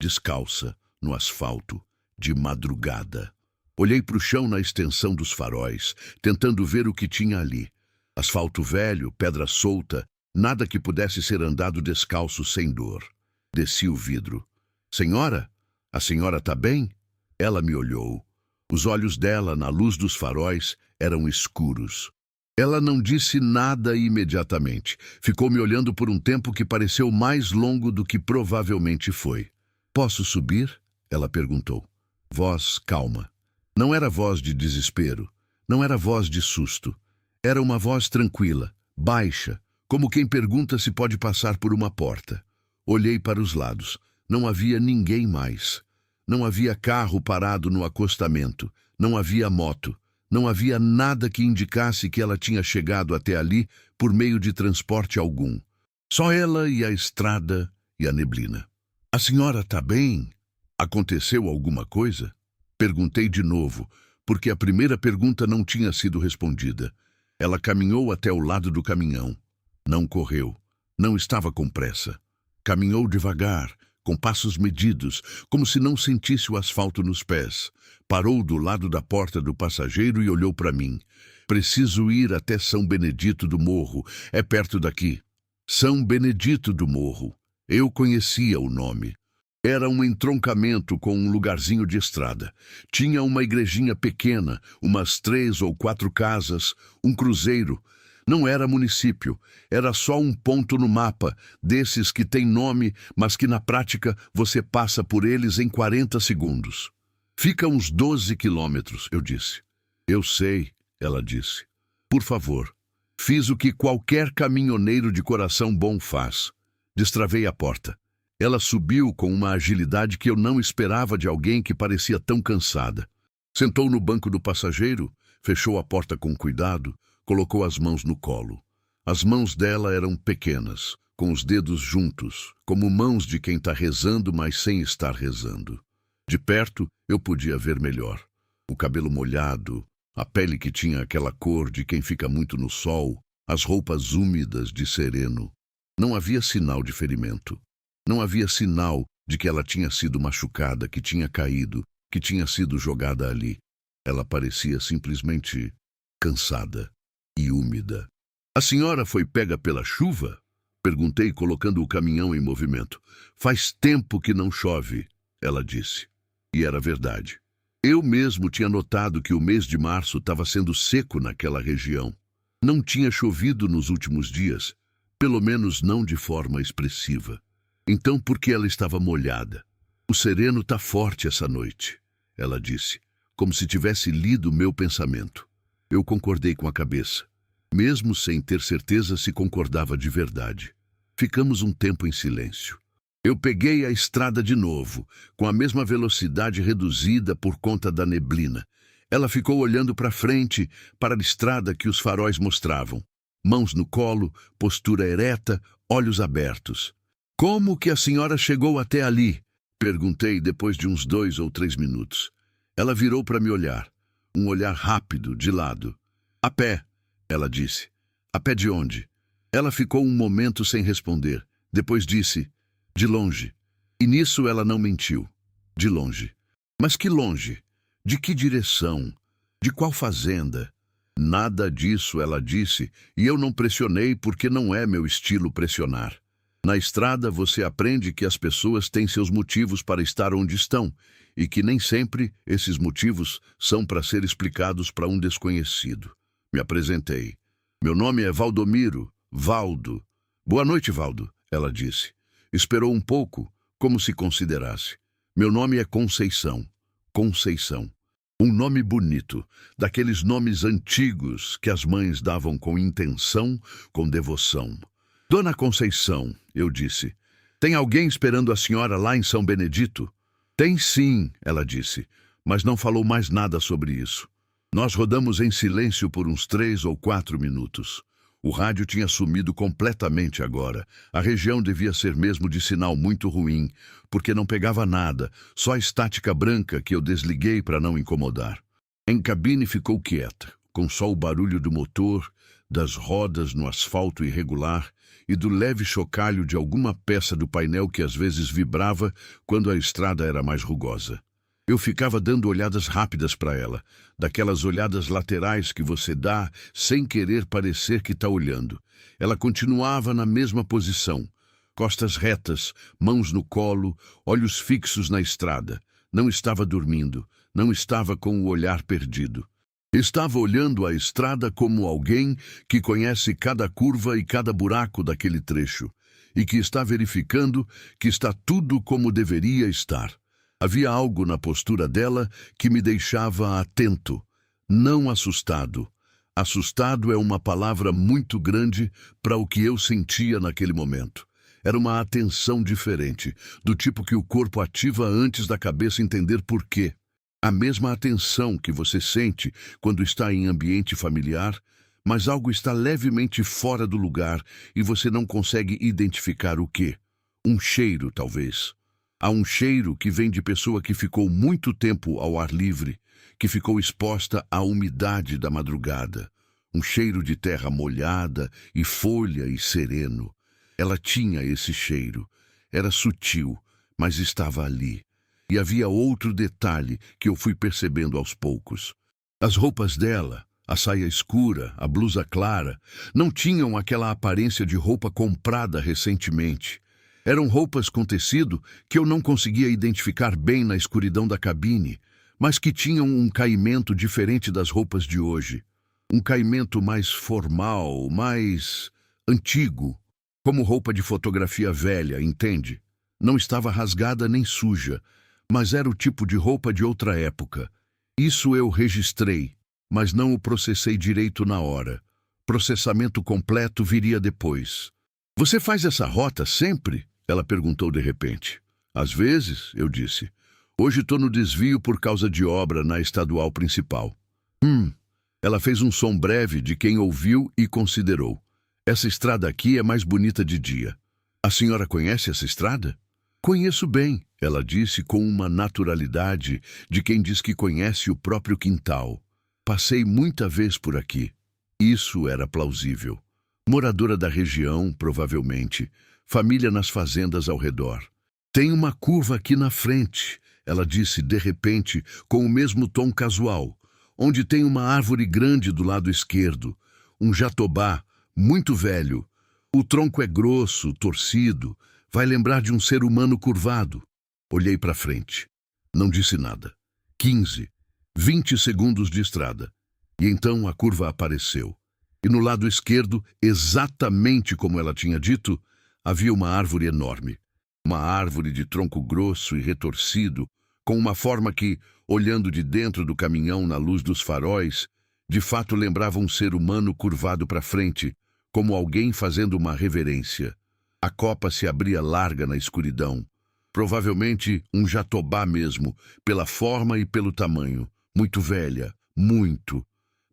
Descalça, no asfalto, de madrugada. Olhei para o chão na extensão dos faróis, tentando ver o que tinha ali. Asfalto velho, pedra solta, nada que pudesse ser andado descalço sem dor. Desci o vidro. Senhora? A senhora está bem? Ela me olhou. Os olhos dela, na luz dos faróis, eram escuros. Ela não disse nada imediatamente. Ficou me olhando por um tempo que pareceu mais longo do que provavelmente foi. Posso subir? Ela perguntou. Voz calma. Não era voz de desespero. Não era voz de susto. Era uma voz tranquila, baixa, como quem pergunta se pode passar por uma porta. Olhei para os lados. Não havia ninguém mais. Não havia carro parado no acostamento. Não havia moto. Não havia nada que indicasse que ela tinha chegado até ali por meio de transporte algum. Só ela e a estrada e a neblina. A senhora está bem? Aconteceu alguma coisa? Perguntei de novo, porque a primeira pergunta não tinha sido respondida. Ela caminhou até o lado do caminhão. Não correu. Não estava com pressa. Caminhou devagar, com passos medidos, como se não sentisse o asfalto nos pés. Parou do lado da porta do passageiro e olhou para mim. Preciso ir até São Benedito do Morro. É perto daqui. São Benedito do Morro. Eu conhecia o nome. Era um entroncamento com um lugarzinho de estrada. Tinha uma igrejinha pequena, umas 3 ou 4 casas, um cruzeiro. Não era município, era só um ponto no mapa, desses que tem nome, mas que na prática você passa por eles em 40 segundos. Fica uns 12 quilômetros, eu disse. Eu sei, ela disse. Por favor. Fiz o que qualquer caminhoneiro de coração bom faz. Destravei a porta. Ela subiu com uma agilidade que eu não esperava de alguém que parecia tão cansada. Sentou no banco do passageiro, fechou a porta com cuidado, colocou as mãos no colo. As mãos dela eram pequenas, com os dedos juntos, como mãos de quem está rezando, mas sem estar rezando. De perto, eu podia ver melhor. O cabelo molhado, a pele que tinha aquela cor de quem fica muito no sol, as roupas úmidas de sereno. Não havia sinal de ferimento. Não havia sinal de que ela tinha sido machucada, que tinha caído, que tinha sido jogada ali. Ela parecia simplesmente cansada e úmida. A senhora foi pega pela chuva? Perguntei, colocando o caminhão em movimento. Faz tempo que não chove, ela disse. E era verdade. Eu mesmo tinha notado que o mês de março estava sendo seco naquela região. Não tinha chovido nos últimos dias, pelo menos não de forma expressiva. Então por que ela estava molhada? O sereno está forte essa noite, ela disse, como se tivesse lido meu pensamento. Eu concordei com a cabeça, mesmo sem ter certeza se concordava de verdade. Ficamos um tempo em silêncio. Eu peguei a estrada de novo, com a mesma velocidade reduzida por conta da neblina. Ela ficou olhando para frente, para a estrada que os faróis mostravam. mãos no colo, postura ereta, olhos abertos. Como que a senhora chegou até ali? Perguntei depois de uns 2 ou 3 minutos. Ela virou para me olhar, um olhar rápido, de lado. A pé, ela disse. A pé de onde? Ela ficou um momento sem responder. Depois disse, de longe. E nisso ela não mentiu. De longe. Mas que longe? De que direção? De qual fazenda? Nada disso, ela disse, e eu não pressionei porque não é meu estilo pressionar. Na estrada você aprende que as pessoas têm seus motivos para estar onde estão e que nem sempre esses motivos são para ser explicados para um desconhecido. Me apresentei. Meu nome é Valdomiro, Valdo. Boa noite, Valdo, ela disse. Esperou um pouco, como se considerasse. Meu nome é Conceição. Conceição. Um nome bonito, daqueles nomes antigos que as mães davam com intenção, com devoção. Dona Conceição, eu disse, tem alguém esperando a senhora lá em São Benedito? Tem sim, ela disse, mas não falou mais nada sobre isso. Nós rodamos em silêncio por uns 3 ou 4 minutos. O rádio tinha sumido completamente agora. A região devia ser mesmo de sinal muito ruim, porque não pegava nada, só a estática branca que eu desliguei para não incomodar. Em cabine ficou quieta, com só o barulho do motor, das rodas no asfalto irregular e do leve chocalho de alguma peça do painel que às vezes vibrava quando a estrada era mais rugosa. Eu ficava dando olhadas rápidas para ela, daquelas olhadas laterais que você dá sem querer parecer que está olhando. Ela continuava na mesma posição, costas retas, mãos no colo, olhos fixos na estrada. Não estava dormindo, não estava com o olhar perdido. Estava olhando a estrada como alguém que conhece cada curva e cada buraco daquele trecho, e que está verificando que está tudo como deveria estar. Havia algo na postura dela que me deixava atento, não assustado. Assustado é uma palavra muito grande para o que eu sentia naquele momento. Era uma atenção diferente, do tipo que o corpo ativa antes da cabeça entender por quê. A mesma atenção que você sente quando está em ambiente familiar, mas algo está levemente fora do lugar e você não consegue identificar o quê. Um cheiro, talvez. Há um cheiro que vem de pessoa que ficou muito tempo ao ar livre, que ficou exposta à umidade da madrugada. Um cheiro de terra molhada e folha e sereno. Ela tinha esse cheiro. Era sutil, mas estava ali. E havia outro detalhe que eu fui percebendo aos poucos. As roupas dela, a saia escura, a blusa clara, não tinham aquela aparência de roupa comprada recentemente. Eram roupas com tecido que eu não conseguia identificar bem na escuridão da cabine, mas que tinham um caimento diferente das roupas de hoje. Um caimento mais formal, mais antigo, como roupa de fotografia velha, entende? Não estava rasgada nem suja, mas era o tipo de roupa de outra época. Isso eu registrei, mas não o processei direito na hora. Processamento completo viria depois. Você faz essa rota sempre? Ela perguntou de repente. Às vezes, eu disse. Hoje estou no desvio por causa de obra na estadual principal. Ela fez um som breve de quem ouviu e considerou. Essa estrada aqui é mais bonita de dia. A senhora conhece essa estrada? Conheço bem, ela disse com uma naturalidade de quem diz que conhece o próprio quintal. Passei muita vez por aqui. Isso era plausível. Moradora da região, provavelmente. Família nas fazendas ao redor. Tem uma curva aqui na frente, ela disse de repente, com o mesmo tom casual, onde tem uma árvore grande do lado esquerdo, um jatobá, muito velho. O tronco é grosso, torcido, vai lembrar de um ser humano curvado. Olhei para frente. Não disse nada. 15, 20 segundos de estrada. E então a curva apareceu. E no lado esquerdo, exatamente como ela tinha dito, havia uma árvore enorme. Uma árvore de tronco grosso e retorcido, com uma forma que, olhando de dentro do caminhão na luz dos faróis, de fato lembrava um ser humano curvado para frente, como alguém fazendo uma reverência. A copa se abria larga na escuridão. Provavelmente um jatobá mesmo, pela forma e pelo tamanho. Muito velha, muito.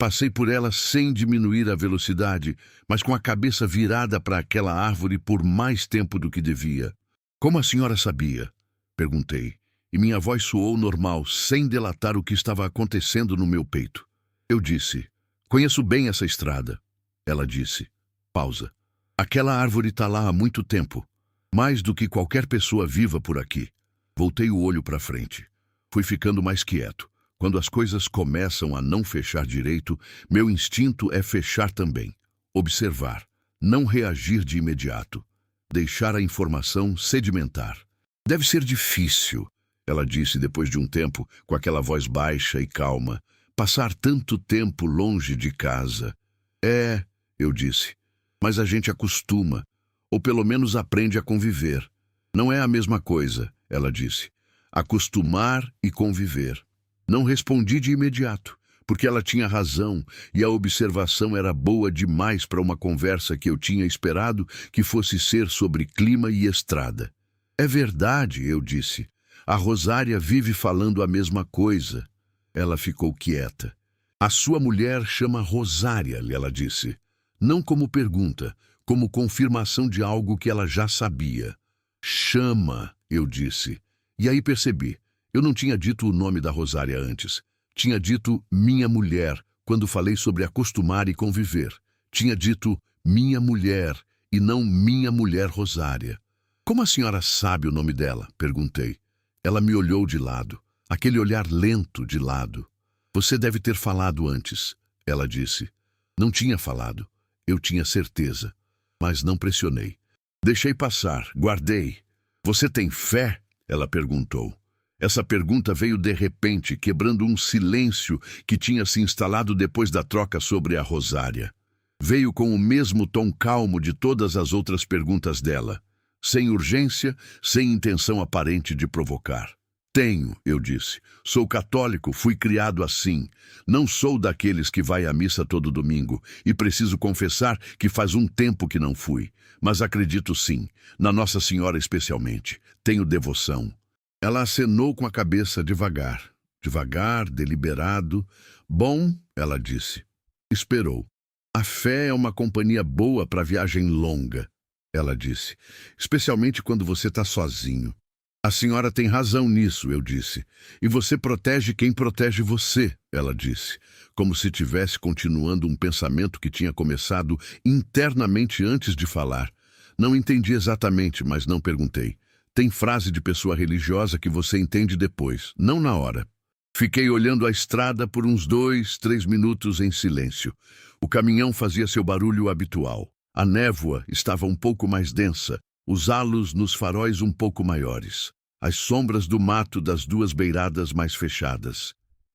Passei por ela sem diminuir a velocidade, mas com a cabeça virada para aquela árvore por mais tempo do que devia. Como a senhora sabia? Perguntei, e minha voz soou normal, sem delatar o que estava acontecendo no meu peito. Eu disse, conheço bem essa estrada. Ela disse, pausa. Aquela árvore está lá há muito tempo, mais do que qualquer pessoa viva por aqui. Voltei o olho para frente. Fui ficando mais quieto. Quando as coisas começam a não fechar direito, meu instinto é fechar também. Observar, não reagir de imediato. Deixar a informação sedimentar. Deve ser difícil, ela disse depois de um tempo, com aquela voz baixa e calma. Passar tanto tempo longe de casa. É, eu disse, mas a gente acostuma, ou pelo menos aprende a conviver. Não é a mesma coisa, ela disse. Acostumar e conviver. Não respondi de imediato, porque ela tinha razão e a observação era boa demais para uma conversa que eu tinha esperado que fosse ser sobre clima e estrada. É verdade, eu disse. A Rosária vive falando a mesma coisa. Ela ficou quieta. A sua mulher chama Rosária, ela disse. Não como pergunta, como confirmação de algo que ela já sabia. Chama, eu disse. E aí percebi. Eu não tinha dito o nome da Rosária antes. Tinha dito minha mulher, quando falei sobre acostumar e conviver. Tinha dito minha mulher e não minha mulher Rosária. Como a senhora sabe o nome dela? Perguntei. Ela me olhou de lado, aquele olhar lento de lado. Você deve ter falado antes, ela disse. Não tinha falado. Eu tinha certeza, mas não pressionei. Deixei passar, guardei. Você tem fé? Ela perguntou. Essa pergunta veio de repente, quebrando um silêncio que tinha se instalado depois da troca sobre a Rosária. Veio com o mesmo tom calmo de todas as outras perguntas dela, sem urgência, sem intenção aparente de provocar. Tenho, eu disse. Sou católico, fui criado assim. Não sou daqueles que vai à missa todo domingo, e preciso confessar que faz um tempo que não fui. Mas acredito sim, na Nossa Senhora especialmente. Tenho devoção. Ela acenou com a cabeça devagar, deliberado. Bom, ela disse. Esperou. A fé é uma companhia boa para viagem longa, ela disse, especialmente quando você está sozinho. A senhora tem razão nisso, eu disse. E você protege quem protege você, ela disse, como se tivesse continuando um pensamento que tinha começado internamente antes de falar. Não entendi exatamente, mas não perguntei. Tem frase de pessoa religiosa que você entende depois, não na hora. Fiquei olhando a estrada por uns 2, 3 minutos em silêncio. O caminhão fazia seu barulho habitual. A névoa estava um pouco mais densa, os halos nos faróis um pouco maiores, as sombras do mato das duas beiradas mais fechadas.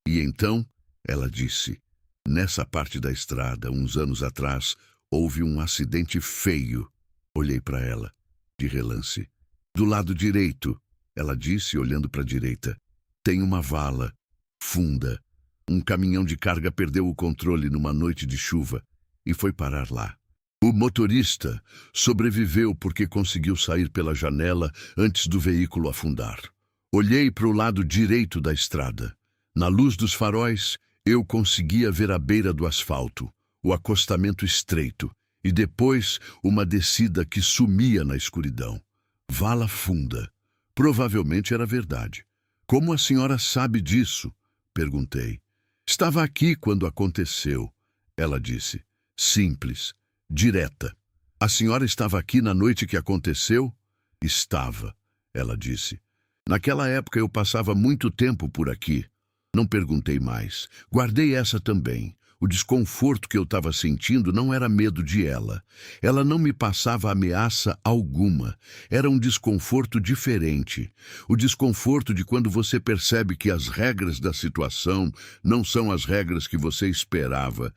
E então, ela disse, nessa parte da estrada, uns anos atrás, houve um acidente feio. Olhei para ela, de relance. Do lado direito, ela disse, olhando para a direita, tem uma vala, funda. Um caminhão de carga perdeu o controle numa noite de chuva e foi parar lá. O motorista sobreviveu porque conseguiu sair pela janela antes do veículo afundar. Olhei para o lado direito da estrada. Na luz dos faróis, eu conseguia ver a beira do asfalto, o acostamento estreito e depois uma descida que sumia na escuridão. Vala funda. Provavelmente era verdade. Como a senhora sabe disso? Perguntei. Estava aqui quando aconteceu, ela disse. Simples, direta. A senhora estava aqui na noite que aconteceu? Estava, ela disse. Naquela época eu passava muito tempo por aqui. Não perguntei mais. Guardei essa também. O desconforto que eu estava sentindo não era medo de ela. Ela não me passava ameaça alguma. Era um desconforto diferente. O desconforto de quando você percebe que as regras da situação não são as regras que você esperava.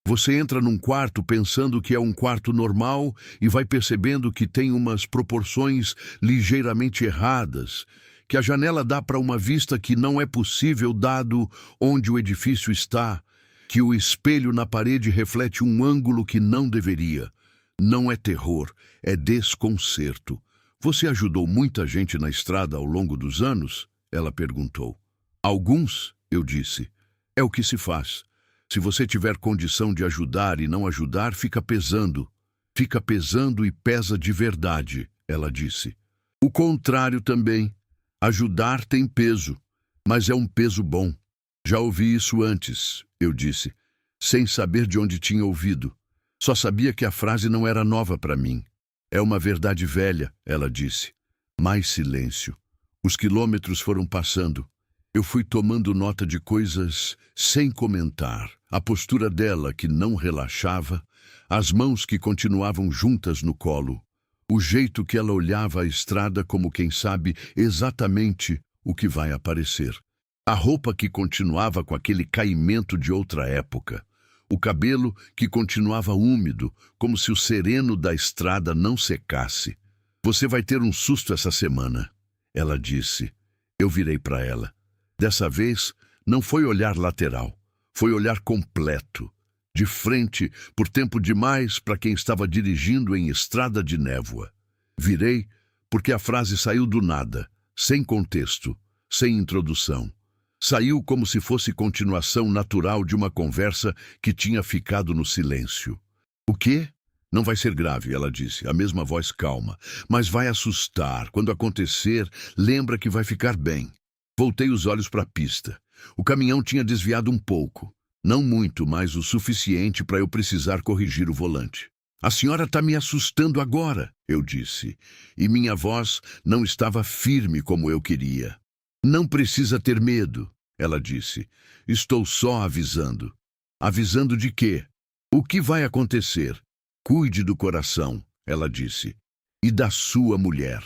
Você entra num quarto pensando que é um quarto normal e vai percebendo que tem umas proporções ligeiramente erradas, que a janela dá para uma vista que não é possível dado onde o edifício está, que o espelho na parede reflete um ângulo que não deveria. Não é terror, é desconcerto. Você ajudou muita gente na estrada ao longo dos anos? Ela perguntou. Alguns, eu disse. É o que se faz. Se você tiver condição de ajudar e não ajudar, fica pesando. Fica pesando e pesa de verdade, ela disse. O contrário também. Ajudar tem peso, mas é um peso bom. Já ouvi isso antes, eu disse, sem saber de onde tinha ouvido. Só sabia que a frase não era nova para mim. É uma verdade velha, ela disse. Mais silêncio. Os quilômetros foram passando. Eu fui tomando nota de coisas sem comentar. A postura dela, que não relaxava, as mãos que continuavam juntas no colo, o jeito que ela olhava a estrada como quem sabe exatamente o que vai aparecer. A roupa que continuava com aquele caimento de outra época. O cabelo que continuava úmido, como se o sereno da estrada não secasse. Você vai ter um susto essa semana, ela disse. Eu virei para ela. Dessa vez, não foi olhar lateral, foi olhar completo, de frente, por tempo demais para quem estava dirigindo em estrada de névoa. Virei porque a frase saiu do nada, sem contexto, sem introdução. Saiu como se fosse continuação natural de uma conversa que tinha ficado no silêncio. O quê? Não vai ser grave, ela disse, a mesma voz calma. Mas vai assustar. Quando acontecer, lembra que vai ficar bem. Voltei os olhos para a pista. O caminhão tinha desviado um pouco. Não muito, mas o suficiente para eu precisar corrigir o volante. A senhora está me assustando agora, eu disse. E minha voz não estava firme como eu queria. Não precisa ter medo, ela disse. Estou só avisando. Avisando de quê? O que vai acontecer? Cuide do coração, ela disse. E da sua mulher.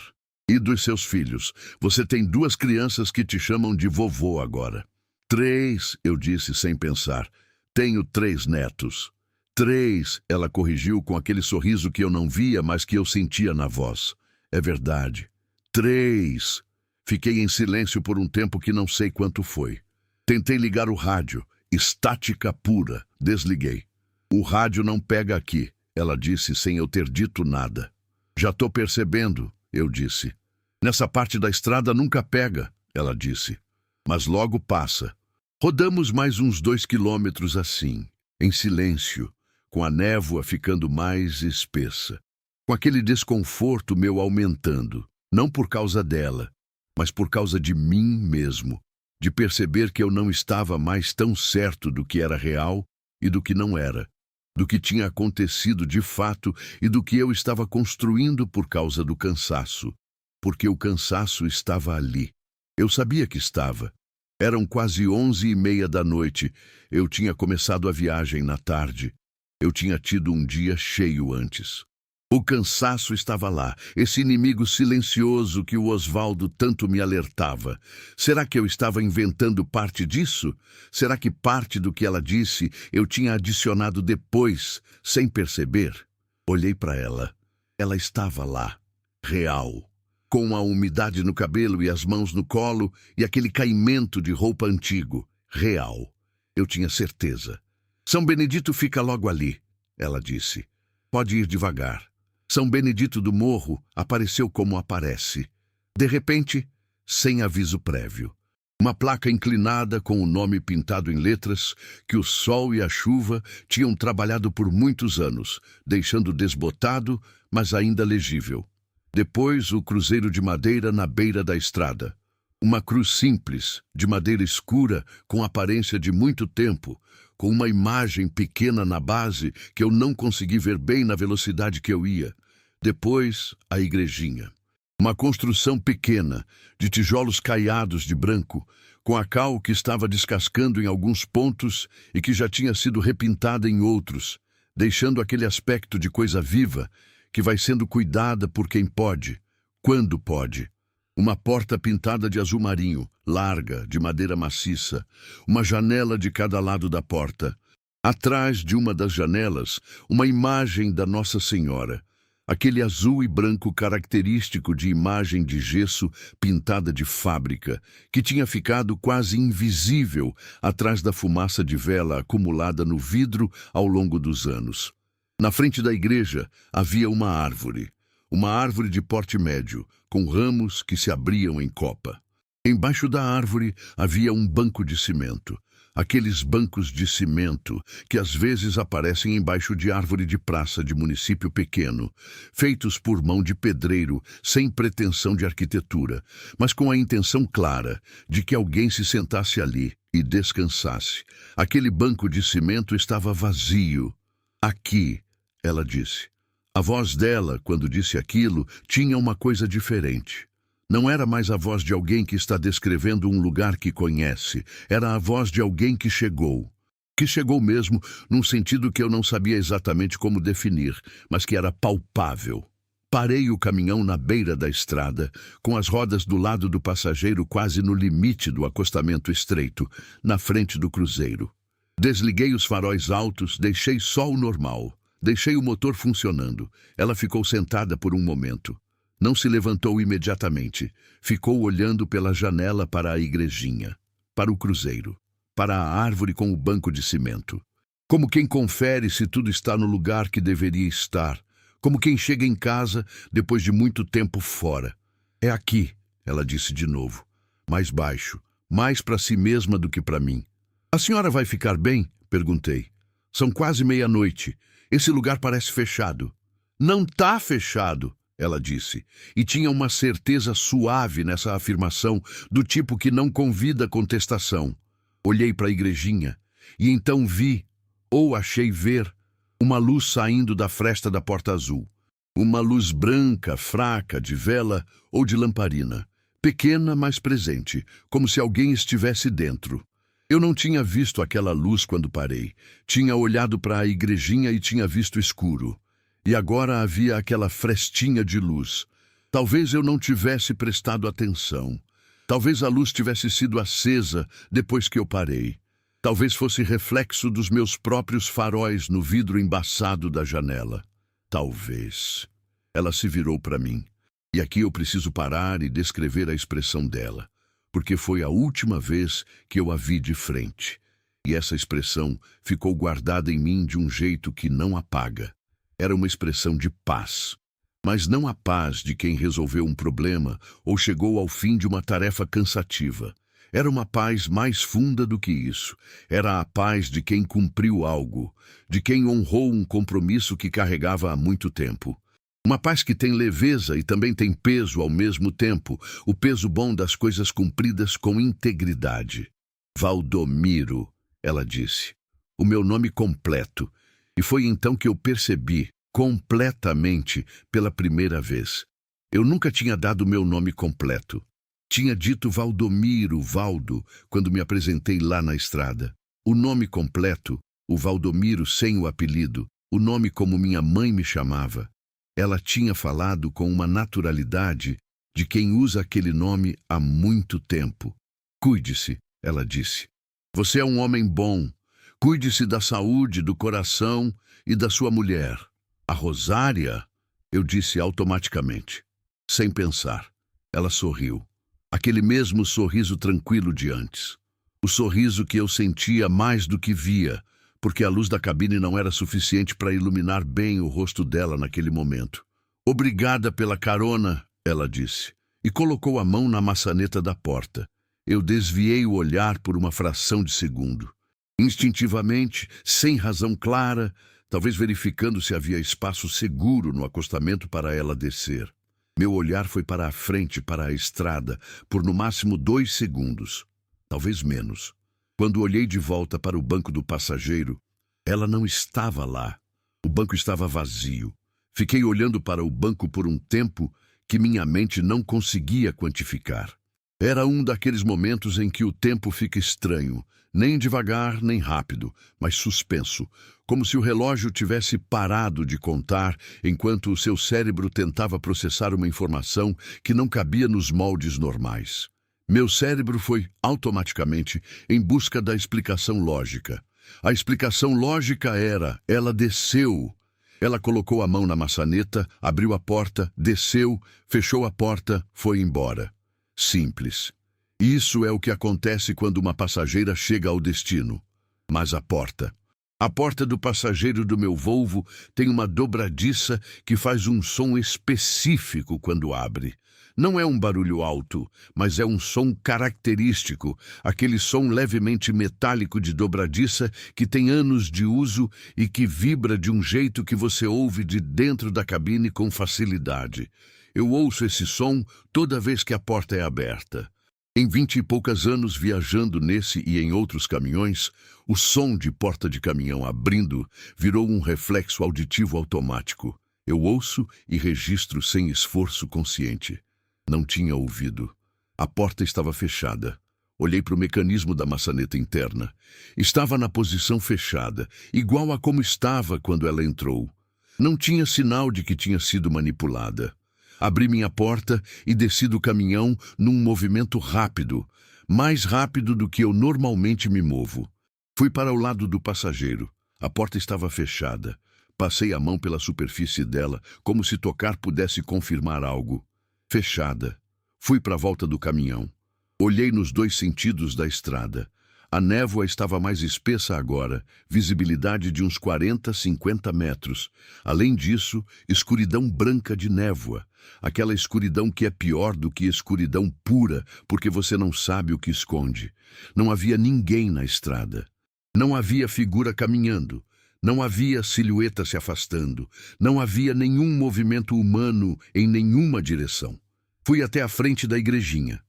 E dos seus filhos. Você tem 2 crianças que te chamam de vovô agora. 3, eu disse sem pensar. Tenho 3 netos. 3, ela corrigiu com aquele sorriso que eu não via, mas que eu sentia na voz. É verdade. 3. Fiquei em silêncio por um tempo que não sei quanto foi. Tentei ligar o rádio. Estática pura. Desliguei. O rádio não pega aqui, ela disse sem eu ter dito nada. Já tô percebendo, eu disse. Nessa parte da estrada nunca pega, ela disse. Mas logo passa. Rodamos mais uns 2 quilômetros assim, em silêncio, com a névoa ficando mais espessa, com aquele desconforto meu aumentando, não por causa dela, mas por causa de mim mesmo, de perceber que eu não estava mais tão certo do que era real e do que não era, do que tinha acontecido de fato e do que eu estava construindo por causa do cansaço, porque o cansaço estava ali. Eu sabia que estava. Eram quase 11h30 da noite. Eu tinha começado a viagem na tarde. Eu tinha tido um dia cheio antes. O cansaço estava lá, esse inimigo silencioso que o Osvaldo tanto me alertava. Será que eu estava inventando parte disso? Será que parte do que ela disse eu tinha adicionado depois, sem perceber? Olhei para ela. Ela estava lá, real, com a umidade no cabelo e as mãos no colo e aquele caimento de roupa antigo, real. Eu tinha certeza. São Benedito fica logo ali, ela disse. Pode ir devagar. São Benedito do Morro apareceu como aparece. De repente, sem aviso prévio. Uma placa inclinada com o nome pintado em letras que o sol e a chuva tinham trabalhado por muitos anos, deixando desbotado, mas ainda legível. Depois, o cruzeiro de madeira na beira da estrada. Uma cruz simples, de madeira escura, com aparência de muito tempo, com uma imagem pequena na base que eu não consegui ver bem na velocidade que eu ia. Depois, a igrejinha. Uma construção pequena, de tijolos caiados de branco, com a cal que estava descascando em alguns pontos e que já tinha sido repintada em outros, deixando aquele aspecto de coisa viva que vai sendo cuidada por quem pode, quando pode. Uma porta pintada de azul marinho, larga, de madeira maciça, uma janela de cada lado da porta. Atrás de uma das janelas, uma imagem da Nossa Senhora, aquele azul e branco característico de imagem de gesso pintada de fábrica, que tinha ficado quase invisível atrás da fumaça de vela acumulada no vidro ao longo dos anos. Na frente da igreja havia uma árvore de porte médio, com ramos que se abriam em copa. Embaixo da árvore havia um banco de cimento. Aqueles bancos de cimento que às vezes aparecem embaixo de árvore de praça de município pequeno, feitos por mão de pedreiro, sem pretensão de arquitetura, mas com a intenção clara de que alguém se sentasse ali e descansasse. Aquele banco de cimento estava vazio. Aqui, ela disse. A voz dela, quando disse aquilo, tinha uma coisa diferente. Não era mais a voz de alguém que está descrevendo um lugar que conhece. Era a voz de alguém que chegou. Que chegou mesmo, num sentido que eu não sabia exatamente como definir, mas que era palpável. Parei o caminhão na beira da estrada, com as rodas do lado do passageiro quase no limite do acostamento estreito, na frente do cruzeiro. Desliguei os faróis altos, deixei só o normal. Deixei o motor funcionando. Ela ficou sentada por um momento. Não se levantou imediatamente. Ficou olhando pela janela para a igrejinha, para o cruzeiro, para a árvore com o banco de cimento. Como quem confere se tudo está no lugar que deveria estar. Como quem chega em casa depois de muito tempo fora. É aqui, ela disse de novo, mais baixo, mais para si mesma do que para mim. A senhora vai ficar bem? Perguntei. São quase meia-noite. Esse lugar parece fechado. Não tá fechado, ela disse, e tinha uma certeza suave nessa afirmação, do tipo que não convida contestação. Olhei para a igrejinha, e então vi, ou achei ver, uma luz saindo da fresta da porta azul. Uma luz branca, fraca, de vela ou de lamparina. Pequena, mas presente, como se alguém estivesse dentro. Eu não tinha visto aquela luz quando parei. Tinha olhado para a igrejinha e tinha visto escuro. E agora havia aquela frestinha de luz. Talvez eu não tivesse prestado atenção. Talvez a luz tivesse sido acesa depois que eu parei. Talvez fosse reflexo dos meus próprios faróis no vidro embaçado da janela. Talvez. Ela se virou para mim. E aqui eu preciso parar e descrever a expressão dela, porque foi a última vez que eu a vi de frente. E essa expressão ficou guardada em mim de um jeito que não apaga. Era uma expressão de paz, mas não a paz de quem resolveu um problema ou chegou ao fim de uma tarefa cansativa. Era uma paz mais funda do que isso. Era a paz de quem cumpriu algo, de quem honrou um compromisso que carregava há muito tempo. Uma paz que tem leveza e também tem peso ao mesmo tempo, o peso bom das coisas cumpridas com integridade. Valdomiro, ela disse, o meu nome completo. E foi então que eu percebi, completamente, pela primeira vez. Eu nunca tinha dado meu nome completo. Tinha dito Valdomiro, Valdo, quando me apresentei lá na estrada. O nome completo, o Valdomiro sem o apelido, o nome como minha mãe me chamava. Ela tinha falado com uma naturalidade de quem usa aquele nome há muito tempo. Cuide-se, ela disse. Você é um homem bom. Cuide-se da saúde, do coração e da sua mulher. A Rosária, eu disse automaticamente, sem pensar. Ela sorriu. Aquele mesmo sorriso tranquilo de antes. O sorriso que eu sentia mais do que via, porque a luz da cabine não era suficiente para iluminar bem o rosto dela naquele momento. Obrigada pela carona, ela disse, e colocou a mão na maçaneta da porta. Eu desviei o olhar por uma fração de segundo. Instintivamente, sem razão clara, talvez verificando se havia espaço seguro no acostamento para ela descer. Meu olhar foi para a frente, para a estrada, por no máximo 2 segundos, talvez menos. Quando olhei de volta para o banco do passageiro, ela não estava lá. O banco estava vazio. Fiquei olhando para o banco por um tempo que minha mente não conseguia quantificar. Era um daqueles momentos em que o tempo fica estranho, nem devagar nem rápido, mas suspenso, como se o relógio tivesse parado de contar enquanto o seu cérebro tentava processar uma informação que não cabia nos moldes normais. Meu cérebro foi automaticamente em busca da explicação lógica. A explicação lógica era: ela desceu. Ela colocou a mão na maçaneta, abriu a porta, desceu, fechou a porta, foi embora. Simples. Isso é o que acontece quando uma passageira chega ao destino. Mas a porta do passageiro do meu Volvo tem uma dobradiça que faz um som específico quando abre. Não é um barulho alto, mas é um som característico, aquele som levemente metálico de dobradiça que tem anos de uso e que vibra de um jeito que você ouve de dentro da cabine com facilidade. Eu ouço esse som toda vez que a porta é aberta. Em 20 e poucos anos viajando nesse e em outros caminhões, o som de porta de caminhão abrindo virou um reflexo auditivo automático. Eu ouço e registro sem esforço consciente. Não tinha ouvido. A porta estava fechada. Olhei para o mecanismo da maçaneta interna. Estava na posição fechada, igual a como estava quando ela entrou. Não tinha sinal de que tinha sido manipulada. Abri minha porta e desci do caminhão num movimento rápido, mais rápido do que eu normalmente me movo. Fui para o lado do passageiro. A porta estava fechada. Passei a mão pela superfície dela, como se tocar pudesse confirmar algo. Fechada. Fui para a volta do caminhão. Olhei nos dois sentidos da estrada. A névoa estava mais espessa agora, visibilidade de uns 40, 50 metros. Além disso, escuridão branca de névoa. Aquela escuridão que é pior do que escuridão pura, porque você não sabe o que esconde. Não havia ninguém na estrada. Não havia figura caminhando. Não havia silhueta se afastando. Não havia nenhum movimento humano em nenhuma direção. Fui até a frente da igrejinha.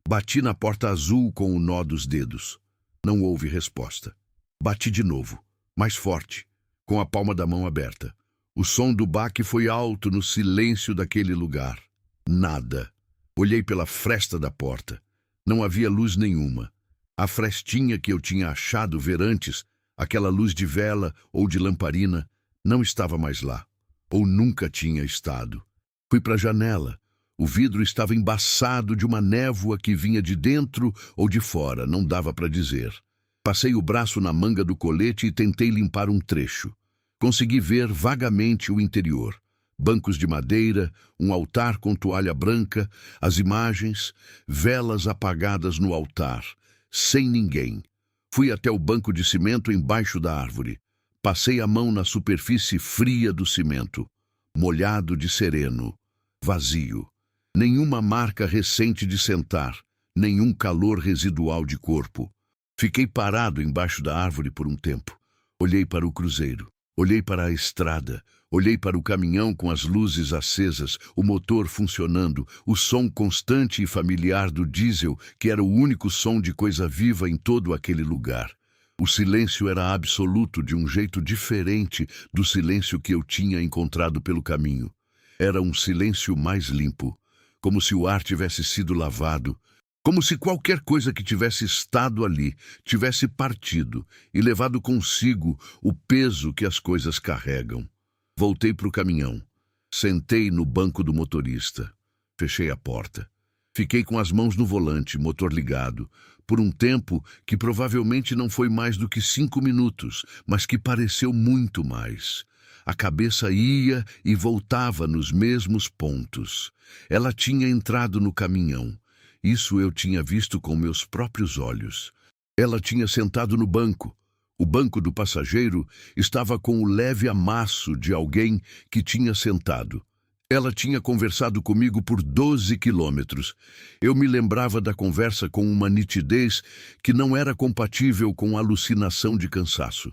Bati na porta azul com o nó dos dedos. Não houve resposta. Bati de novo, mais forte, com a palma da mão aberta. O som do baque foi alto no silêncio daquele lugar. Nada. Olhei pela fresta da porta. Não havia luz nenhuma. A frestinha que eu tinha achado ver antes, aquela luz de vela ou de lamparina, não estava mais lá. Ou nunca tinha estado. Fui para a janela. O vidro estava embaçado de uma névoa que vinha de dentro ou de fora, não dava para dizer. Passei o braço na manga do colete e tentei limpar um trecho. Consegui ver vagamente o interior. Bancos de madeira, um altar com toalha branca, as imagens, velas apagadas no altar, sem ninguém. Fui até o banco de cimento embaixo da árvore. Passei a mão na superfície fria do cimento, molhado de sereno, vazio. Nenhuma marca recente de sentar, nenhum calor residual de corpo. Fiquei parado embaixo da árvore por um tempo. Olhei para o cruzeiro, olhei para a estrada, olhei para o caminhão com as luzes acesas, o motor funcionando, o som constante e familiar do diesel, que era o único som de coisa viva em todo aquele lugar. O silêncio era absoluto de um jeito diferente do silêncio que eu tinha encontrado pelo caminho. Era um silêncio mais limpo. Como se o ar tivesse sido lavado, como se qualquer coisa que tivesse estado ali tivesse partido e levado consigo o peso que as coisas carregam. Voltei para o caminhão. Sentei no banco do motorista. Fechei a porta. Fiquei com as mãos no volante, motor ligado, por um tempo que provavelmente não foi mais do que 5 minutos, mas que pareceu muito mais. A cabeça ia e voltava nos mesmos pontos. Ela tinha entrado no caminhão. Isso eu tinha visto com meus próprios olhos. Ela tinha sentado no banco. O banco do passageiro estava com o leve amasso de alguém que tinha sentado. Ela tinha conversado comigo por 12 quilômetros. Eu me lembrava da conversa com uma nitidez que não era compatível com a alucinação de cansaço.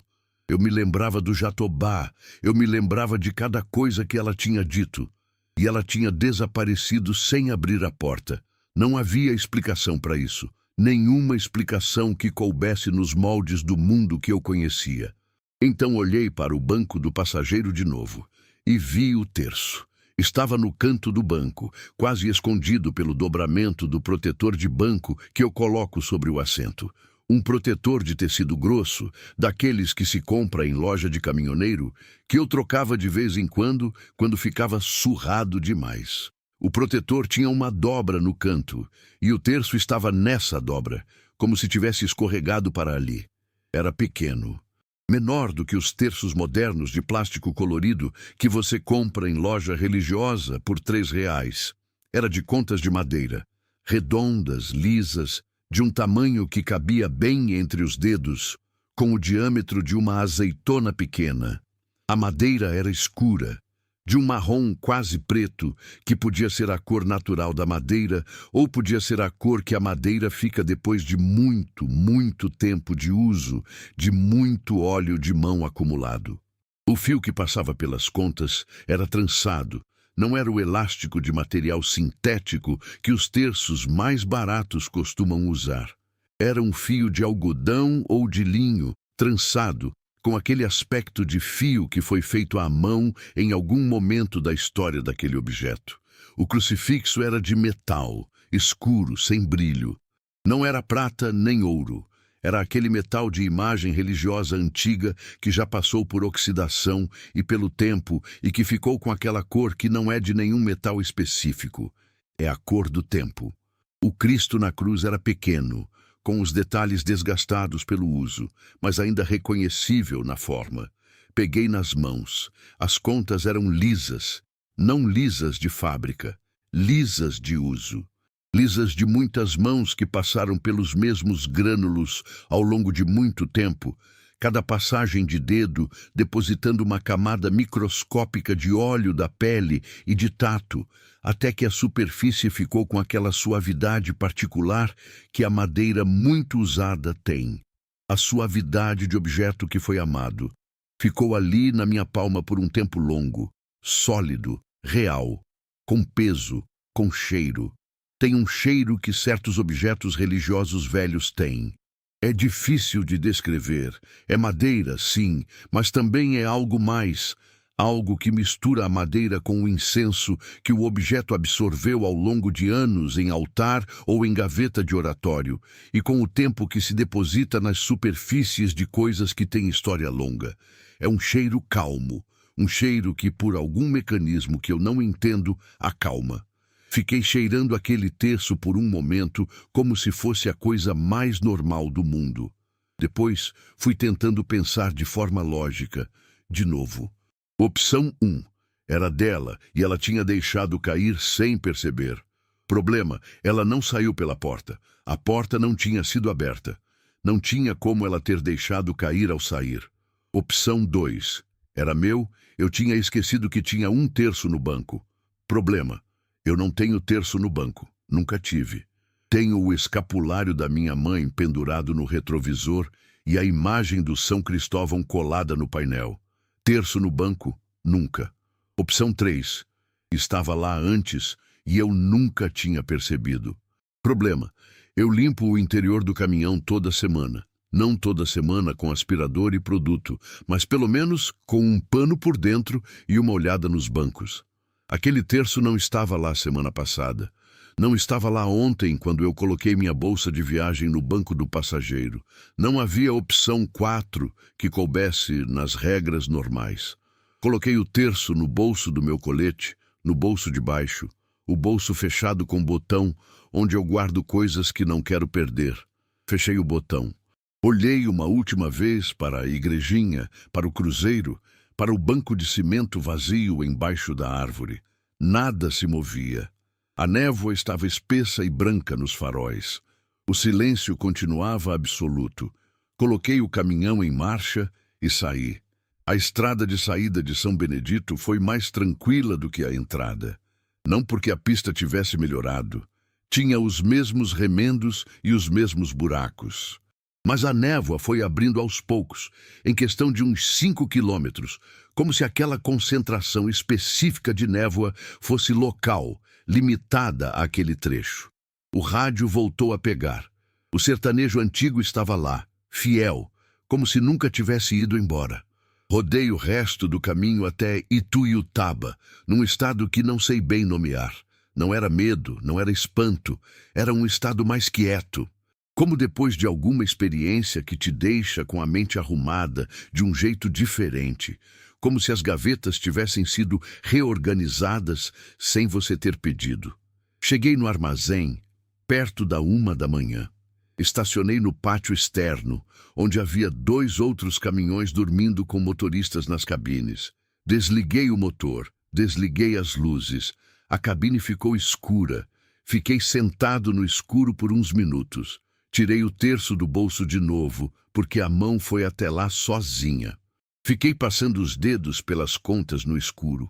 Eu me lembrava do Jatobá, eu me lembrava de cada coisa que ela tinha dito. E ela tinha desaparecido sem abrir a porta. Não havia explicação para isso. Nenhuma explicação que coubesse nos moldes do mundo que eu conhecia. Então olhei para o banco do passageiro de novo e vi o terço. Estava no canto do banco, quase escondido pelo dobramento do protetor de banco que eu coloco sobre o assento. Um protetor de tecido grosso, daqueles que se compra em loja de caminhoneiro, que eu trocava de vez em quando ficava surrado demais. O protetor tinha uma dobra no canto, e o terço estava nessa dobra, como se tivesse escorregado para ali. Era pequeno, menor do que os terços modernos de plástico colorido que você compra em loja religiosa por R$ 3. Era de contas de madeira, redondas, lisas, de um tamanho que cabia bem entre os dedos, com o diâmetro de uma azeitona pequena. A madeira era escura, de um marrom quase preto, que podia ser a cor natural da madeira, ou podia ser a cor que a madeira fica depois de muito, muito tempo de uso, de muito óleo de mão acumulado. O fio que passava pelas contas era trançado, não era o elástico de material sintético que os terços mais baratos costumam usar. Era um fio de algodão ou de linho, trançado, com aquele aspecto de fio que foi feito à mão em algum momento da história daquele objeto. O crucifixo era de metal, escuro, sem brilho. Não era prata nem ouro. Era aquele metal de imagem religiosa antiga que já passou por oxidação e pelo tempo e que ficou com aquela cor que não é de nenhum metal específico. É a cor do tempo. O Cristo na cruz era pequeno, com os detalhes desgastados pelo uso, mas ainda reconhecível na forma. Peguei nas mãos. As contas eram lisas, não lisas de fábrica, lisas de uso. Lisas de muitas mãos que passaram pelos mesmos grânulos ao longo de muito tempo, cada passagem de dedo depositando uma camada microscópica de óleo da pele e de tato, até que a superfície ficou com aquela suavidade particular que a madeira muito usada tem. A suavidade de objeto que foi amado. Ficou ali na minha palma por um tempo longo, sólido, real, com peso, com cheiro. Tem um cheiro que certos objetos religiosos velhos têm. É difícil de descrever. É madeira, sim, mas também é algo mais. Algo que mistura a madeira com o incenso que o objeto absorveu ao longo de anos em altar ou em gaveta de oratório, e com o tempo que se deposita nas superfícies de coisas que têm história longa. É um cheiro calmo, um cheiro que, por algum mecanismo que eu não entendo, acalma. Fiquei cheirando aquele terço por um momento como se fosse a coisa mais normal do mundo. Depois, fui tentando pensar de forma lógica. De novo. Opção 1. Era dela e ela tinha deixado cair sem perceber. Problema, ela não saiu pela porta. A porta não tinha sido aberta. Não tinha como ela ter deixado cair ao sair. Opção 2. Era meu, eu tinha esquecido que tinha um terço no banco. Problema. Eu não tenho terço no banco, nunca tive. Tenho o escapulário da minha mãe pendurado no retrovisor e a imagem do São Cristóvão colada no painel. Terço no banco, nunca. Opção 3. Estava lá antes e eu nunca tinha percebido. Problema. Eu limpo o interior do caminhão toda semana. Não toda semana com aspirador e produto, mas pelo menos com um pano por dentro e uma olhada nos bancos. Aquele terço não estava lá semana passada. Não estava lá ontem, quando eu coloquei minha bolsa de viagem no banco do passageiro. Não havia opção 4 que coubesse nas regras normais. Coloquei o terço no bolso do meu colete, no bolso de baixo, o bolso fechado com botão, onde eu guardo coisas que não quero perder. Fechei o botão. Olhei uma última vez para a igrejinha, para o cruzeiro, para o banco de cimento vazio embaixo da árvore. Nada se movia. A névoa estava espessa e branca nos faróis. O silêncio continuava absoluto. Coloquei o caminhão em marcha e saí. A estrada de saída de São Benedito foi mais tranquila do que a entrada. Não porque a pista tivesse melhorado. Tinha os mesmos remendos e os mesmos buracos. Mas a névoa foi abrindo aos poucos, em questão de uns 5 quilômetros, como se aquela concentração específica de névoa fosse local, limitada àquele trecho. O rádio voltou a pegar. O sertanejo antigo estava lá, fiel, como se nunca tivesse ido embora. Rodei o resto do caminho até Ituiutaba, num estado que não sei bem nomear. Não era medo, não era espanto, era um estado mais quieto. Como depois de alguma experiência que te deixa com a mente arrumada de um jeito diferente, como se as gavetas tivessem sido reorganizadas sem você ter pedido. Cheguei no armazém, perto da 1 da manhã. Estacionei no pátio externo, onde havia 2 outros caminhões dormindo com motoristas nas cabines. Desliguei o motor, desliguei as luzes. A cabine ficou escura. Fiquei sentado no escuro por uns minutos. Tirei o terço do bolso de novo, porque a mão foi até lá sozinha. Fiquei passando os dedos pelas contas no escuro.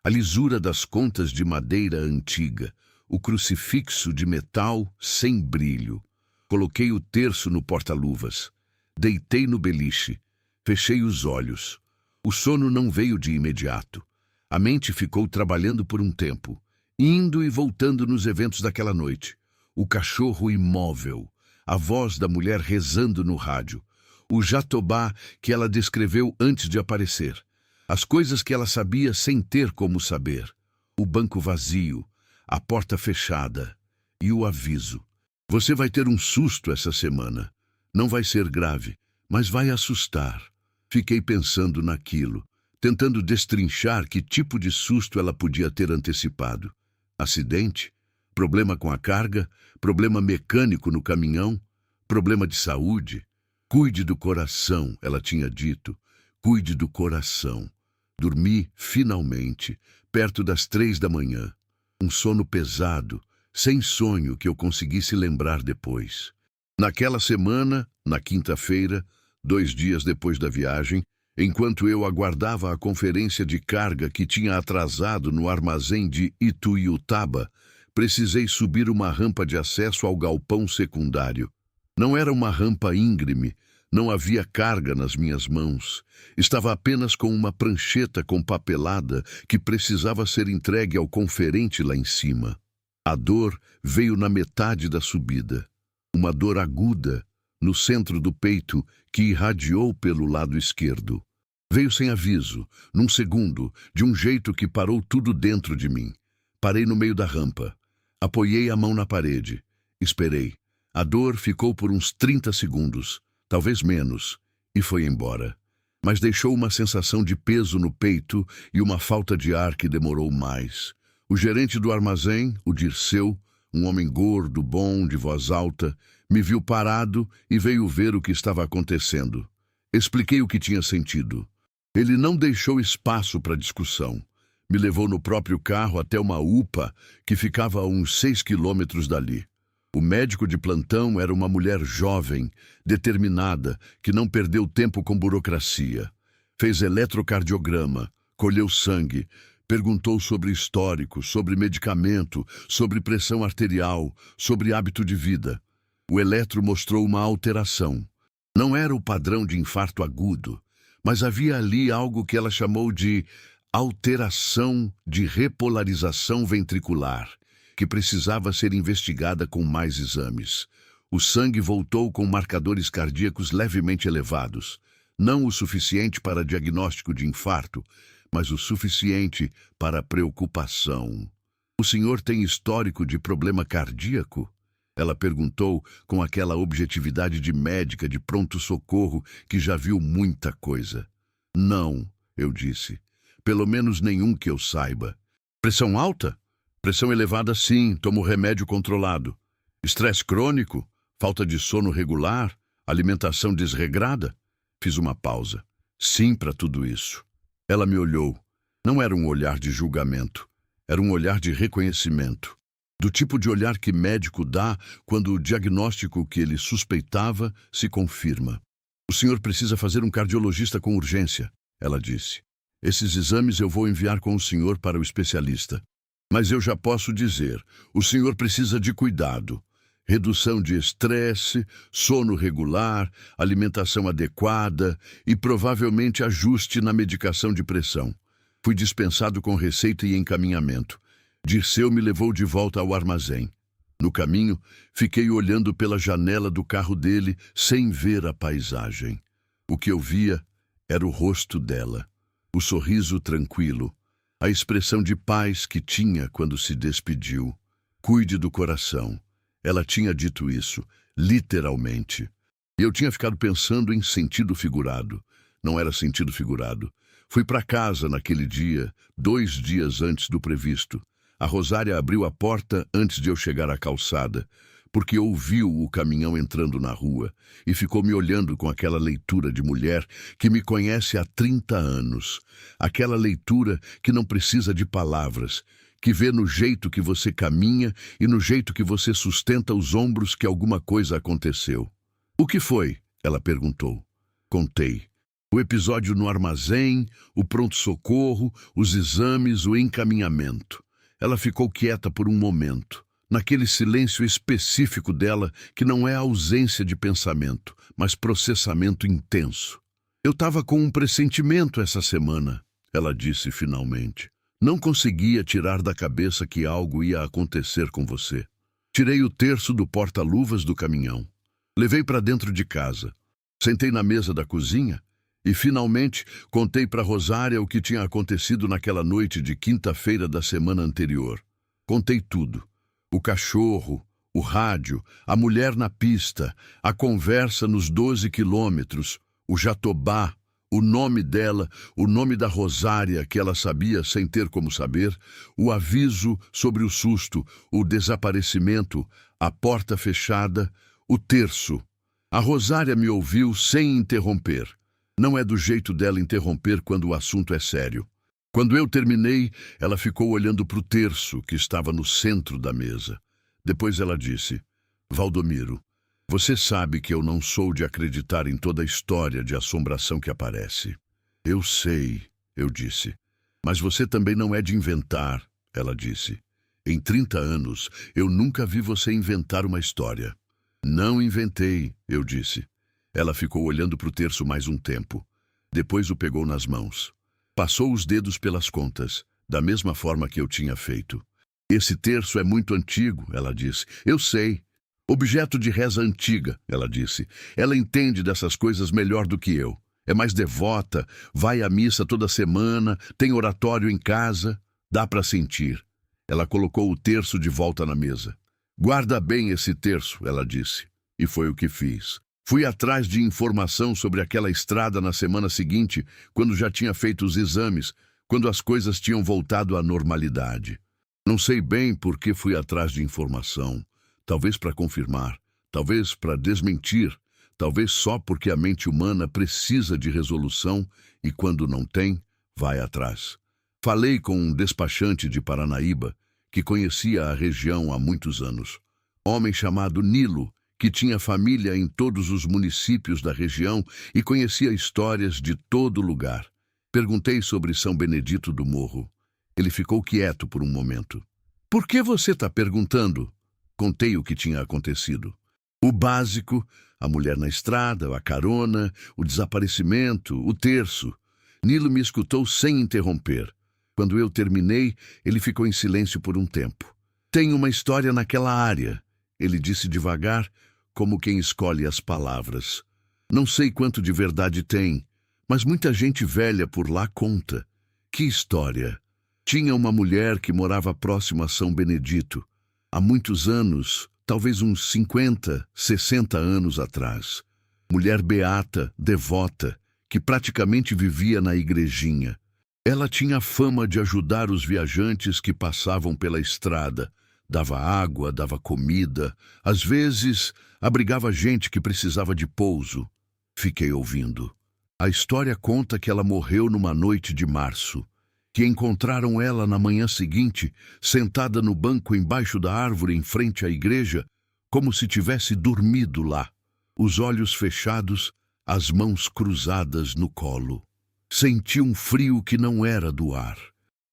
A lisura das contas de madeira antiga, o crucifixo de metal sem brilho. Coloquei o terço no porta-luvas. Deitei no beliche. Fechei os olhos. O sono não veio de imediato. A mente ficou trabalhando por um tempo, indo e voltando nos eventos daquela noite. O cachorro imóvel, a voz da mulher rezando no rádio, o jatobá que ela descreveu antes de aparecer, as coisas que ela sabia sem ter como saber, o banco vazio, a porta fechada e o aviso. Você vai ter um susto essa semana. Não vai ser grave, mas vai assustar. Fiquei pensando naquilo, tentando destrinchar que tipo de susto ela podia ter antecipado. Acidente? Problema com a carga? Problema mecânico no caminhão? Problema de saúde? Cuide do coração, ela tinha dito. Cuide do coração. Dormi, finalmente, perto das 3 da manhã. Um sono pesado, sem sonho que eu conseguisse lembrar depois. Naquela semana, na quinta-feira, 2 dias depois da viagem, enquanto eu aguardava a conferência de carga que tinha atrasado no armazém de Ituiutaba, precisei subir uma rampa de acesso ao galpão secundário. Não era uma rampa íngreme, não havia carga nas minhas mãos. Estava apenas com uma prancheta com papelada que precisava ser entregue ao conferente lá em cima. A dor veio na metade da subida. Uma dor aguda, no centro do peito, que irradiou pelo lado esquerdo. Veio sem aviso, num segundo, de um jeito que parou tudo dentro de mim. Parei no meio da rampa. Apoiei a mão na parede. Esperei. A dor ficou por uns 30 segundos, talvez menos, e foi embora. Mas deixou uma sensação de peso no peito e uma falta de ar que demorou mais. O gerente do armazém, o Dirceu, um homem gordo, bom, de voz alta, me viu parado e veio ver o que estava acontecendo. Expliquei o que tinha sentido. Ele não deixou espaço para discussão. Me levou no próprio carro até uma UPA que ficava a uns 6 quilômetros dali. O médico de plantão era uma mulher jovem, determinada, que não perdeu tempo com burocracia. Fez eletrocardiograma, colheu sangue, perguntou sobre histórico, sobre medicamento, sobre pressão arterial, sobre hábito de vida. O eletro mostrou uma alteração. Não era o padrão de infarto agudo, mas havia ali algo que ela chamou de alteração de repolarização ventricular, que precisava ser investigada com mais exames. O sangue voltou com marcadores cardíacos levemente elevados, não o suficiente para diagnóstico de infarto, mas o suficiente para preocupação. O senhor tem histórico de problema cardíaco? Ela perguntou com aquela objetividade de médica de pronto-socorro que já viu muita coisa. Não, eu disse. Pelo menos nenhum que eu saiba. Pressão alta? Pressão elevada, sim, tomo remédio controlado. Estresse crônico? Falta de sono regular? Alimentação desregrada? Fiz uma pausa. Sim para tudo isso. Ela me olhou. Não era um olhar de julgamento. Era um olhar de reconhecimento. Do tipo de olhar que médico dá quando o diagnóstico que ele suspeitava se confirma. O senhor precisa fazer um cardiologista com urgência, ela disse. Esses exames eu vou enviar com o senhor para o especialista. Mas eu já posso dizer, o senhor precisa de cuidado. Redução de estresse, sono regular, alimentação adequada e provavelmente ajuste na medicação de pressão. Fui dispensado com receita e encaminhamento. Dirceu me levou de volta ao armazém. No caminho, fiquei olhando pela janela do carro dele sem ver a paisagem. O que eu via era o rosto dela, o sorriso tranquilo, a expressão de paz que tinha quando se despediu. Cuide do coração. Ela tinha dito isso, literalmente. E eu tinha ficado pensando em sentido figurado. Não era sentido figurado. Fui para casa naquele dia, 2 dias antes do previsto. A Rosária abriu a porta antes de eu chegar à calçada, porque ouviu o caminhão entrando na rua e ficou me olhando com aquela leitura de mulher que me conhece há 30 anos. Aquela leitura que não precisa de palavras, que vê no jeito que você caminha e no jeito que você sustenta os ombros que alguma coisa aconteceu. O que foi? Ela perguntou. Contei. O episódio no armazém, o pronto-socorro, os exames, o encaminhamento. Ela ficou quieta por um momento, naquele silêncio específico dela que não é ausência de pensamento, mas processamento intenso. Eu estava com um pressentimento essa semana, ela disse finalmente. Não conseguia tirar da cabeça que algo ia acontecer com você. Tirei o terço do porta-luvas do caminhão. Levei para dentro de casa. Sentei na mesa da cozinha e, finalmente, contei para Rosária o que tinha acontecido naquela noite de quinta-feira da semana anterior. Contei tudo. O cachorro, o rádio, a mulher na pista, a conversa nos 12 quilômetros, o jatobá, o nome dela, o nome da Rosária que ela sabia sem ter como saber, o aviso sobre o susto, o desaparecimento, a porta fechada, o terço. A Rosária me ouviu sem interromper. Não é do jeito dela interromper quando o assunto é sério. Quando eu terminei, ela ficou olhando para o terço que estava no centro da mesa. Depois ela disse: Valdomiro, você sabe que eu não sou de acreditar em toda a história de assombração que aparece. Eu sei, eu disse. Mas você também não é de inventar, ela disse. Em 30 anos, eu nunca vi você inventar uma história. Não inventei, eu disse. Ela ficou olhando para o terço mais um tempo. Depois o pegou nas mãos. Passou os dedos pelas contas, da mesma forma que eu tinha feito. Esse terço é muito antigo, ela disse. Eu sei. Objeto de reza antiga, ela disse. Ela entende dessas coisas melhor do que eu. É mais devota, vai à missa toda semana, tem oratório em casa. Dá para sentir. Ela colocou o terço de volta na mesa. Guarda bem esse terço, ela disse. E foi o que fiz. Fui atrás de informação sobre aquela estrada na semana seguinte, quando já tinha feito os exames, quando as coisas tinham voltado à normalidade. Não sei bem por que fui atrás de informação. Talvez para confirmar, talvez para desmentir, talvez só porque a mente humana precisa de resolução e, quando não tem, vai atrás. Falei com um despachante de Paranaíba que conhecia a região há muitos anos. Homem chamado Nilo, que tinha família em todos os municípios da região e conhecia histórias de todo lugar. Perguntei sobre São Benedito do Morro. Ele ficou quieto por um momento. Por que você está perguntando? Contei o que tinha acontecido. O básico, a mulher na estrada, a carona, o desaparecimento, o terço. Nilo me escutou sem interromper. Quando eu terminei, ele ficou em silêncio por um tempo. Tem uma história naquela área, ele disse devagar, como quem escolhe as palavras. Não sei quanto de verdade tem, mas muita gente velha por lá conta. Que história! Tinha uma mulher que morava próximo a São Benedito. Há muitos anos, talvez uns 50, 60 anos atrás. Mulher beata, devota, que praticamente vivia na igrejinha. Ela tinha fama de ajudar os viajantes que passavam pela estrada. Dava água, dava comida, às vezes abrigava gente que precisava de pouso. Fiquei ouvindo. A história conta que ela morreu numa noite de março, que encontraram ela na manhã seguinte, sentada no banco embaixo da árvore em frente à igreja, como se tivesse dormido lá, os olhos fechados, as mãos cruzadas no colo. Senti um frio que não era do ar.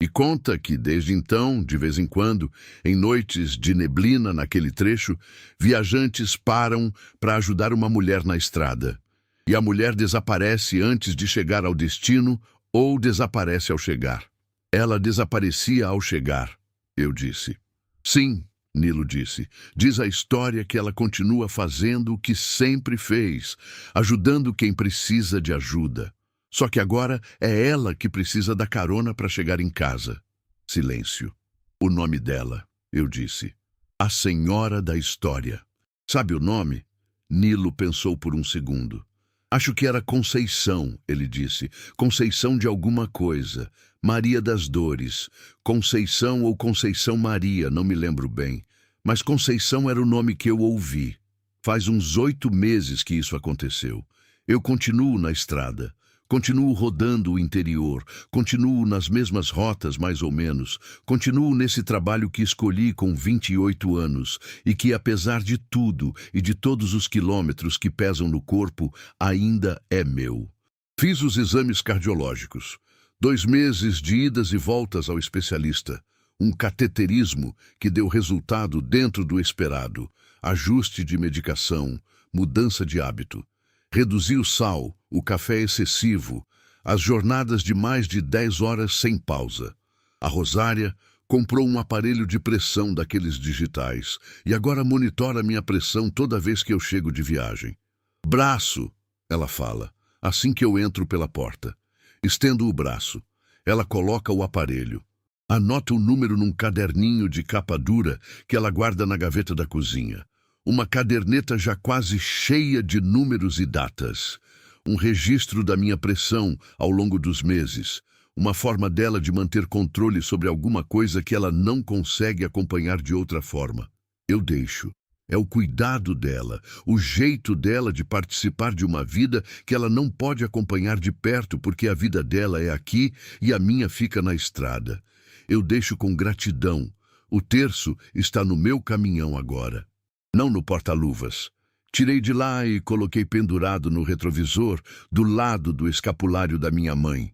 E conta que, desde então, de vez em quando, em noites de neblina naquele trecho, viajantes param para ajudar uma mulher na estrada. E a mulher desaparece antes de chegar ao destino ou desaparece ao chegar. Ela desaparecia ao chegar, eu disse. Sim, Nilo disse. Diz a história que ela continua fazendo o que sempre fez, ajudando quem precisa de ajuda. Só que agora é ela que precisa da carona para chegar em casa. Silêncio. O nome dela, eu disse. A Senhora da História. Sabe o nome? Nilo pensou por um segundo. Acho que era Conceição, ele disse. Conceição de alguma coisa. Maria das Dores. Conceição ou Conceição Maria, não me lembro bem. Mas Conceição era o nome que eu ouvi. Faz uns 8 meses que isso aconteceu. Eu continuo na estrada. Continuo rodando o interior, continuo nas mesmas rotas mais ou menos, continuo nesse trabalho que escolhi com 28 anos e que, apesar de tudo e de todos os quilômetros que pesam no corpo, ainda é meu. Fiz os exames cardiológicos. 2 meses de idas e voltas ao especialista. Um cateterismo que deu resultado dentro do esperado. Ajuste de medicação, mudança de hábito. Reduzi o sal, o café excessivo, as jornadas de mais de 10 horas sem pausa. A Rosária comprou um aparelho de pressão daqueles digitais e agora monitora minha pressão toda vez que eu chego de viagem. Braço, ela fala, assim que eu entro pela porta. Estendo o braço. Ela coloca o aparelho. Anota o número num caderninho de capa dura que ela guarda na gaveta da cozinha. Uma caderneta já quase cheia de números e datas. Um registro da minha pressão ao longo dos meses. Uma forma dela de manter controle sobre alguma coisa que ela não consegue acompanhar de outra forma. Eu deixo. É o cuidado dela, o jeito dela de participar de uma vida que ela não pode acompanhar de perto porque a vida dela é aqui e a minha fica na estrada. Eu deixo com gratidão. O terço está no meu caminhão agora. Não no porta-luvas. Tirei de lá e coloquei pendurado no retrovisor, do lado do escapulário da minha mãe.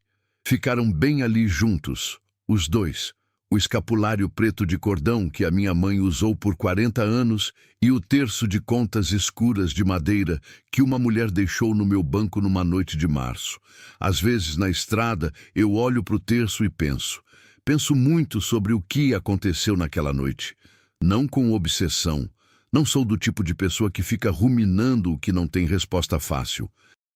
Ficaram bem ali juntos, os dois. O escapulário preto de cordão que a minha mãe usou por 40 anos e o terço de contas escuras de madeira que uma mulher deixou no meu banco numa noite de março. Às vezes, na estrada, eu olho para o terço e penso. Penso muito sobre o que aconteceu naquela noite. Não com obsessão. Não sou do tipo de pessoa que fica ruminando o que não tem resposta fácil.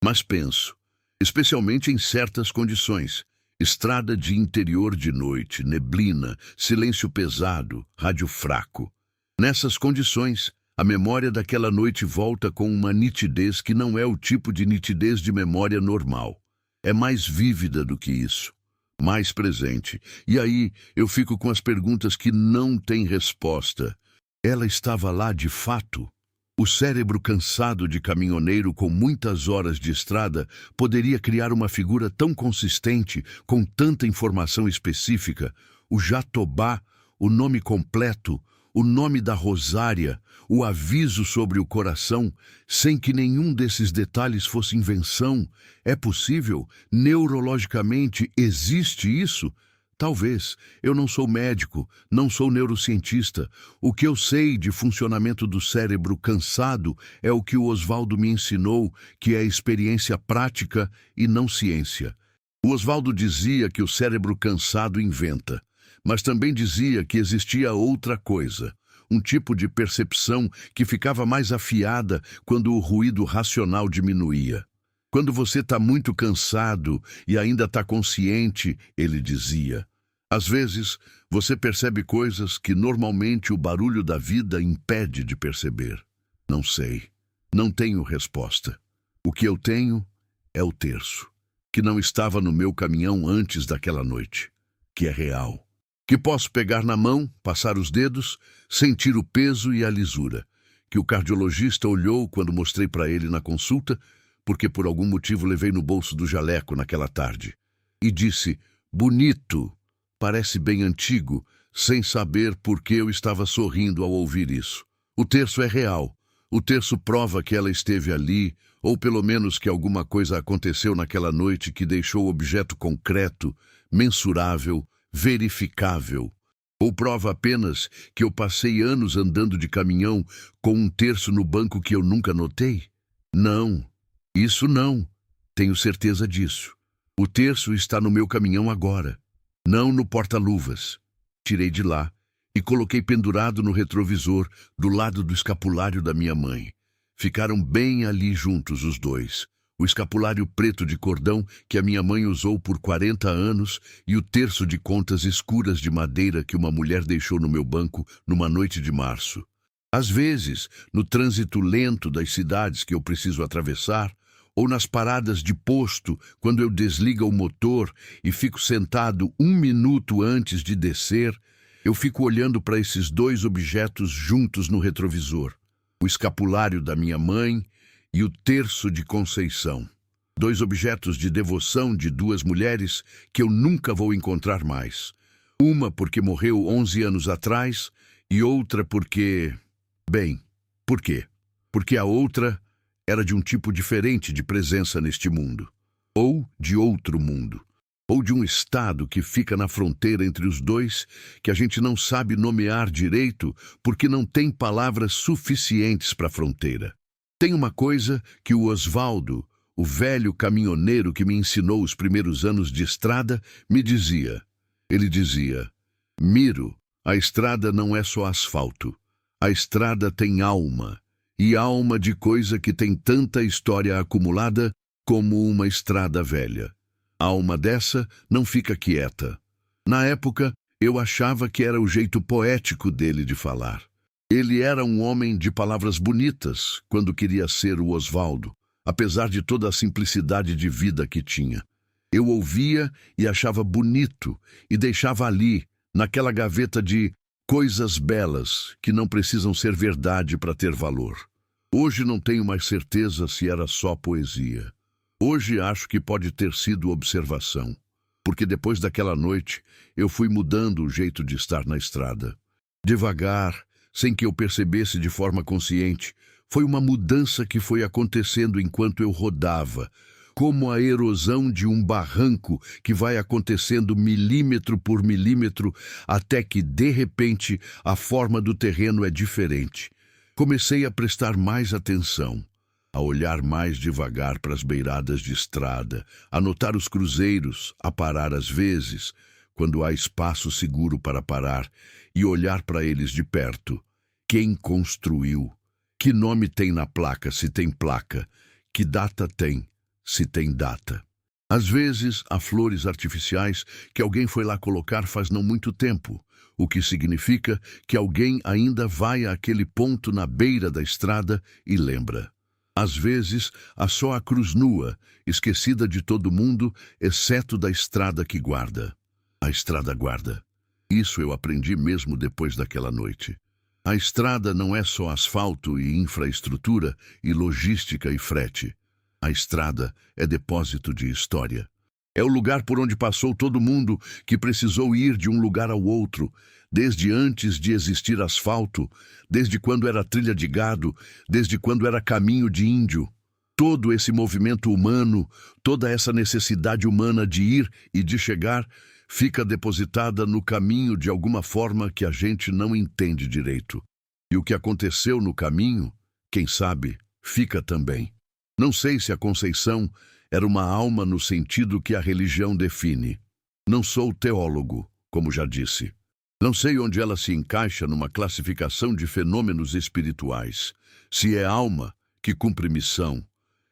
Mas penso. Especialmente em certas condições. Estrada de interior de noite, neblina, silêncio pesado, rádio fraco. Nessas condições, a memória daquela noite volta com uma nitidez que não é o tipo de nitidez de memória normal. É mais vívida do que isso. Mais presente. E aí eu fico com as perguntas que não têm resposta. Ela estava lá de fato? O cérebro cansado de caminhoneiro com muitas horas de estrada poderia criar uma figura tão consistente, com tanta informação específica, o Jatobá, o nome completo, o nome da Rosária, o aviso sobre o coração, sem que nenhum desses detalhes fosse invenção. É possível? Neurologicamente existe isso? Talvez. Eu não sou médico, não sou neurocientista. O que eu sei de funcionamento do cérebro cansado é o que o Oswaldo me ensinou, que é experiência prática e não ciência. O Oswaldo dizia que o cérebro cansado inventa, mas também dizia que existia outra coisa, um tipo de percepção que ficava mais afiada quando o ruído racional diminuía. Quando você está muito cansado e ainda está consciente, ele dizia. Às vezes, você percebe coisas que normalmente o barulho da vida impede de perceber. Não sei. Não tenho resposta. O que eu tenho é o terço, que não estava no meu caminhão antes daquela noite, que é real. Que posso pegar na mão, passar os dedos, sentir o peso e a lisura, que o cardiologista olhou quando mostrei para ele na consulta, porque por algum motivo levei no bolso do jaleco naquela tarde, e disse, bonito, parece bem antigo, sem saber por que eu estava sorrindo ao ouvir isso. O terço é real. O terço prova que ela esteve ali, ou pelo menos que alguma coisa aconteceu naquela noite que deixou o objeto concreto, mensurável, verificável. Ou prova apenas que eu passei anos andando de caminhão com um terço no banco que eu nunca notei? Não. Isso não. Tenho certeza disso. O terço está no meu caminhão agora. Não no porta-luvas. Tirei de lá e coloquei pendurado no retrovisor do lado do escapulário da minha mãe. Ficaram bem ali juntos os dois. O escapulário preto de cordão que a minha mãe usou por 40 anos e o terço de contas escuras de madeira que uma mulher deixou no meu banco numa noite de março. Às vezes, no trânsito lento das cidades que eu preciso atravessar, ou nas paradas de posto, quando eu desligo o motor e fico sentado 1 minuto antes de descer, eu fico olhando para esses dois objetos juntos no retrovisor. O escapulário da minha mãe e o terço de Conceição. 2 objetos de devoção de 2 mulheres que eu nunca vou encontrar mais. Uma porque morreu 11 anos atrás e outra porque... Bem, por quê? Porque a outra era de um tipo diferente de presença neste mundo. ou de outro mundo, ou de um estado que fica na fronteira entre os dois, que a gente não sabe nomear direito porque não tem palavras suficientes para a fronteira. Tem uma coisa que o Osvaldo, o velho caminhoneiro que me ensinou os primeiros anos de estrada, me dizia. Ele dizia: Miro, a estrada não é só asfalto. A estrada tem alma, e alma de coisa que tem tanta história acumulada como uma estrada velha. A alma dessa não fica quieta. Na época, eu achava que era o jeito poético dele de falar. Ele era um homem de palavras bonitas quando queria ser o Osvaldo, apesar de toda a simplicidade de vida que tinha. Eu ouvia e achava bonito e deixava ali, naquela gaveta de coisas belas que não precisam ser verdade para ter valor. Hoje não tenho mais certeza se era só poesia. Hoje acho que pode ter sido observação, porque depois daquela noite eu fui mudando o jeito de estar na estrada. Devagar, sem que eu percebesse de forma consciente, foi uma mudança que foi acontecendo enquanto eu rodava, como a erosão de um barranco que vai acontecendo milímetro por milímetro até que, de repente, a forma do terreno é diferente. Comecei a prestar mais atenção, a olhar mais devagar para as beiradas de estrada, a notar os cruzeiros, a parar às vezes, quando há espaço seguro para parar, e olhar para eles de perto. Quem construiu? Que nome tem na placa, se tem placa? Que data tem, se tem data? Às vezes, há flores artificiais que alguém foi lá colocar faz não muito tempo, o que significa que alguém ainda vai àquele ponto na beira da estrada e lembra. Às vezes, há só a cruz nua, esquecida de todo mundo, exceto da estrada que guarda. A estrada guarda. Isso eu aprendi mesmo depois daquela noite. A estrada não é só asfalto e infraestrutura e logística e frete. A estrada é depósito de história. É o lugar por onde passou todo mundo que precisou ir de um lugar ao outro, desde antes de existir asfalto, desde quando era trilha de gado, desde quando era caminho de índio. Todo esse movimento humano, toda essa necessidade humana de ir e de chegar, fica depositada no caminho de alguma forma que a gente não entende direito. E o que aconteceu no caminho, quem sabe, fica também. Não sei se a Conceição era uma alma no sentido que a religião define. Não sou teólogo, como já disse. Não sei onde ela se encaixa numa classificação de fenômenos espirituais. Se é alma, que cumpre missão.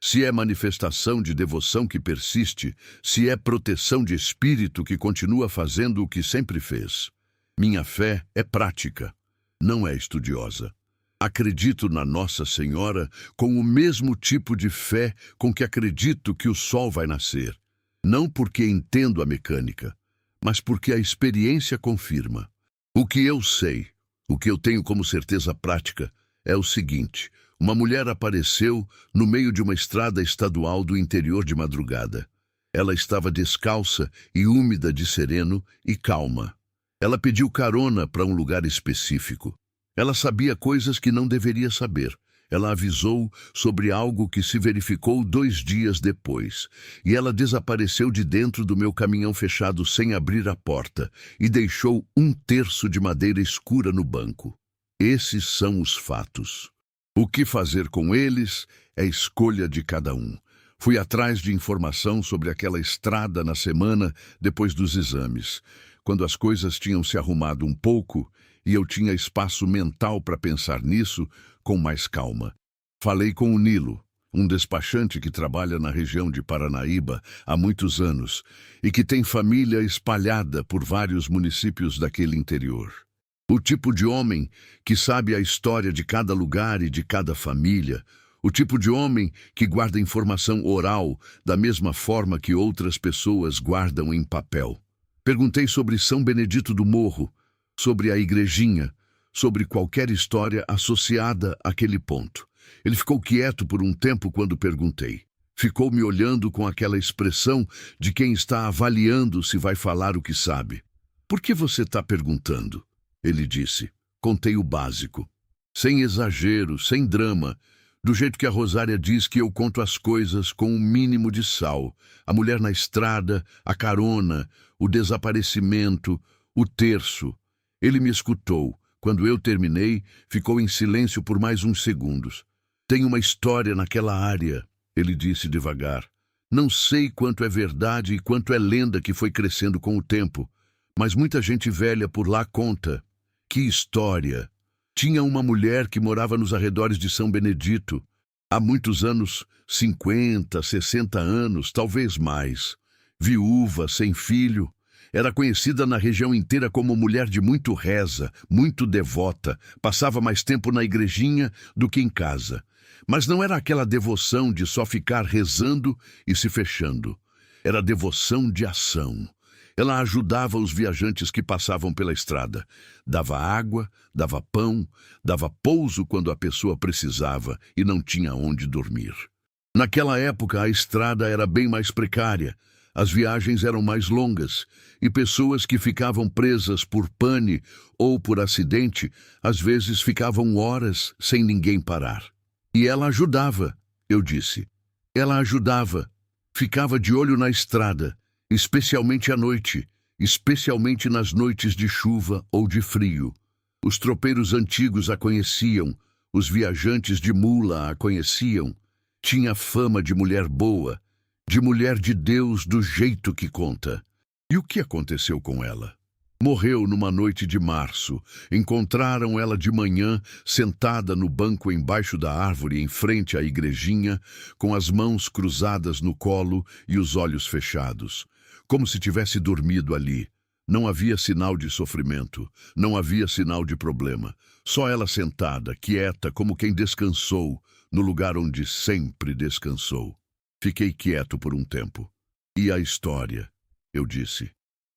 Se é manifestação de devoção que persiste. Se é proteção de espírito que continua fazendo o que sempre fez. Minha fé é prática, não é estudiosa. Acredito na Nossa Senhora com o mesmo tipo de fé com que acredito que o sol vai nascer. Não porque entendo a mecânica, mas porque a experiência confirma. O que eu sei, o que eu tenho como certeza prática, é o seguinte: uma mulher apareceu no meio de uma estrada estadual do interior de madrugada. Ela estava descalça e úmida de sereno e calma. Ela pediu carona para um lugar específico. Ela sabia coisas que não deveria saber. Ela avisou sobre algo que se verificou 2 dias depois. E ela desapareceu de dentro do meu caminhão fechado sem abrir a porta e deixou 1/3 de madeira escura no banco. Esses são os fatos. O que fazer com eles é escolha de cada um. Fui atrás de informação sobre aquela estrada na semana depois dos exames, quando as coisas tinham se arrumado um pouco e eu tinha espaço mental para pensar nisso com mais calma. Falei com o Nilo, um despachante que trabalha na região de Paranaíba há muitos anos e que tem família espalhada por vários municípios daquele interior. O tipo de homem que sabe a história de cada lugar e de cada família, o tipo de homem que guarda informação oral da mesma forma que outras pessoas guardam em papel. Perguntei sobre São Benedito do Morro, sobre a igrejinha, sobre qualquer história associada àquele ponto. Ele ficou quieto por um tempo quando perguntei. Ficou me olhando com aquela expressão de quem está avaliando se vai falar o que sabe. Por que você está perguntando? Ele disse. Contei o básico. Sem exagero, sem drama. Do jeito que a Rosária diz que eu conto as coisas com um mínimo de sal. A mulher na estrada, a carona, o desaparecimento, o terço. Ele me escutou. Quando eu terminei, ficou em silêncio por mais uns segundos. Tem uma história naquela área, ele disse devagar. Não sei quanto é verdade e quanto é lenda que foi crescendo com o tempo, mas muita gente velha por lá conta. Que história! Tinha uma mulher que morava nos arredores de São Benedito. Há muitos anos, 50, 60 anos, talvez mais. Viúva, sem filho. Era conhecida na região inteira como mulher de muito reza, muito devota. Passava mais tempo na igrejinha do que em casa. Mas não era aquela devoção de só ficar rezando e se fechando. Era devoção de ação. Ela ajudava os viajantes que passavam pela estrada. Dava água, dava pão, dava pouso quando a pessoa precisava e não tinha onde dormir. Naquela época, a estrada era bem mais precária. As viagens eram mais longas e pessoas que ficavam presas por pane ou por acidente, às vezes ficavam horas sem ninguém parar. E ela ajudava, eu disse. Ela ajudava. Ficava de olho na estrada, especialmente à noite, especialmente nas noites de chuva ou de frio. Os tropeiros antigos a conheciam, os viajantes de mula a conheciam. Tinha fama de mulher boa, de mulher de Deus do jeito que conta. E o que aconteceu com ela? Morreu numa noite de março. Encontraram ela de manhã, sentada no banco embaixo da árvore em frente à igrejinha, com as mãos cruzadas no colo e os olhos fechados, como se tivesse dormido ali. Não havia sinal de sofrimento, não havia sinal de problema. Só ela sentada, quieta, como quem descansou, no lugar onde sempre descansou. Fiquei quieto por um tempo. E a história? Eu disse.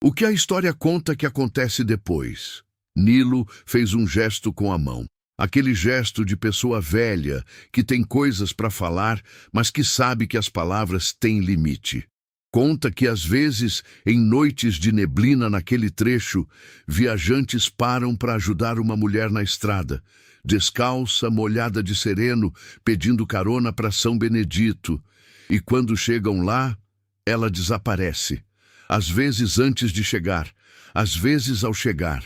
O que a história conta que acontece depois? Nilo fez um gesto com a mão. Aquele gesto de pessoa velha, que tem coisas para falar, mas que sabe que as palavras têm limite. Conta que às vezes, em noites de neblina naquele trecho, viajantes param para ajudar uma mulher na estrada, descalça, molhada de sereno, pedindo carona para São Benedito. E quando chegam lá, ela desaparece. Às vezes antes de chegar, às vezes ao chegar.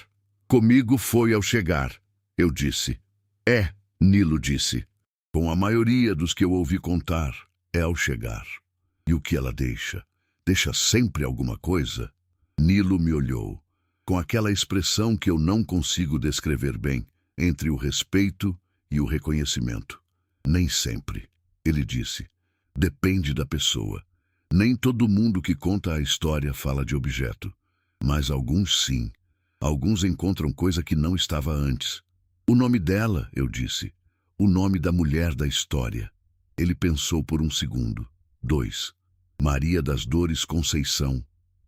Comigo foi ao chegar, eu disse. Nilo disse. Com a maioria dos que eu ouvi contar, é ao chegar. E o que ela deixa? Deixa sempre alguma coisa? Nilo me olhou, com aquela expressão que eu não consigo descrever bem, entre o respeito e o reconhecimento. Nem sempre, ele disse. Depende da pessoa. Nem todo mundo que conta a história fala de objeto, mas alguns sim. Alguns encontram coisa que não estava antes. O nome dela, eu disse. O nome da mulher da história. Ele pensou por um segundo. 2. Maria das Dores Conceição.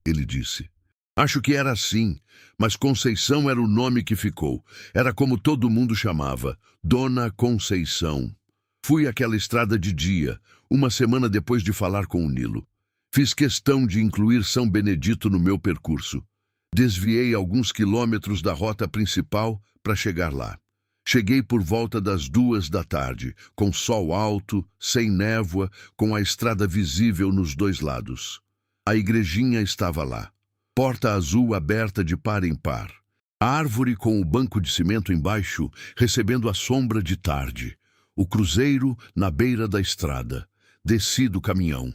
Ele disse. Acho que era assim, mas Conceição era o nome que ficou. Era como todo mundo chamava. Dona Conceição. Fui àquela estrada de dia, uma semana depois de falar com o Nilo. Fiz questão de incluir São Benedito no meu percurso. Desviei alguns quilômetros da rota principal para chegar lá. Cheguei por volta das 2 da tarde, com sol alto, sem névoa, com a estrada visível nos dois lados. A igrejinha estava lá, porta azul aberta de par em par. A árvore com o banco de cimento embaixo, recebendo a sombra de tarde. O cruzeiro na beira da estrada. Desci do caminhão.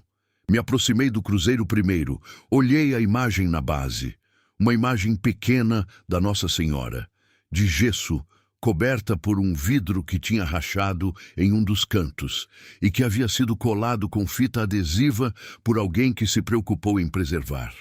Me aproximei do cruzeiro primeiro, olhei a imagem na base. Uma imagem pequena da Nossa Senhora, de gesso, coberta por um vidro que tinha rachado em um dos cantos e que havia sido colado com fita adesiva por alguém que se preocupou em preservar.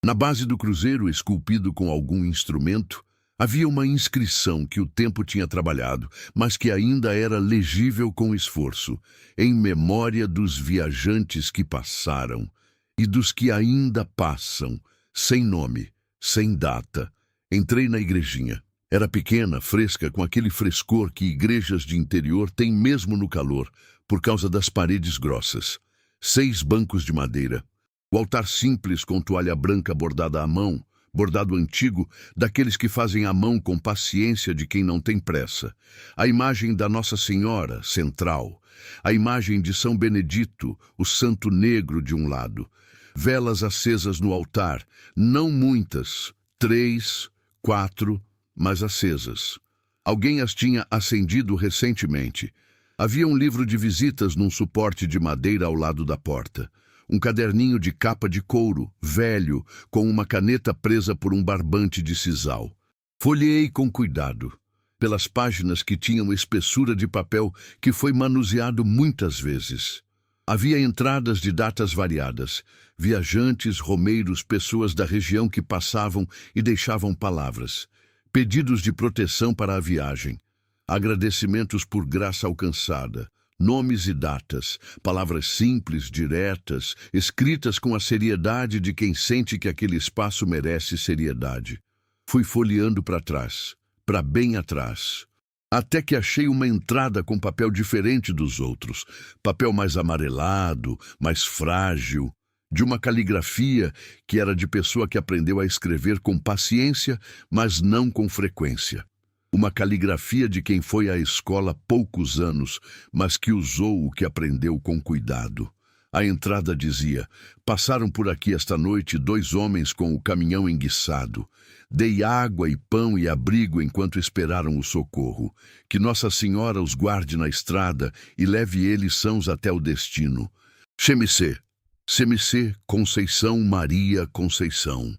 Na base do cruzeiro, esculpido com algum instrumento, havia uma inscrição que o tempo tinha trabalhado, mas que ainda era legível com esforço, em memória dos viajantes que passaram e dos que ainda passam, sem nome, sem data. Entrei na igrejinha. Era pequena, fresca, com aquele frescor que igrejas de interior têm mesmo no calor, por causa das paredes grossas. 6 bancos de madeira. O altar simples com toalha branca bordada à mão, bordado antigo, daqueles que fazem à mão com paciência de quem não tem pressa. A imagem da Nossa Senhora, central. A imagem de São Benedito, o santo negro de um lado. Velas acesas no altar, não muitas, 3, 4, mas acesas. Alguém as tinha acendido recentemente. Havia um livro de visitas num suporte de madeira ao lado da porta. Um caderninho de capa de couro, velho, com uma caneta presa por um barbante de sisal. Folheei com cuidado, pelas páginas que tinham espessura de papel que foi manuseado muitas vezes. Havia entradas de datas variadas, viajantes, romeiros, pessoas da região que passavam e deixavam palavras, pedidos de proteção para a viagem, agradecimentos por graça alcançada, nomes e datas, palavras simples, diretas, escritas com a seriedade de quem sente que aquele espaço merece seriedade. Fui folheando para trás, para bem atrás, até que achei uma entrada com papel diferente dos outros, papel mais amarelado, mais frágil, de uma caligrafia que era de pessoa que aprendeu a escrever com paciência, mas não com frequência. Uma caligrafia de quem foi à escola poucos anos, mas que usou o que aprendeu com cuidado. A entrada dizia: passaram por aqui esta noite 2 homens com o caminhão enguiçado. Dei água e pão e abrigo enquanto esperaram o socorro. Que Nossa Senhora os guarde na estrada e leve eles sãos até o destino. CMC, Conceição Maria Conceição.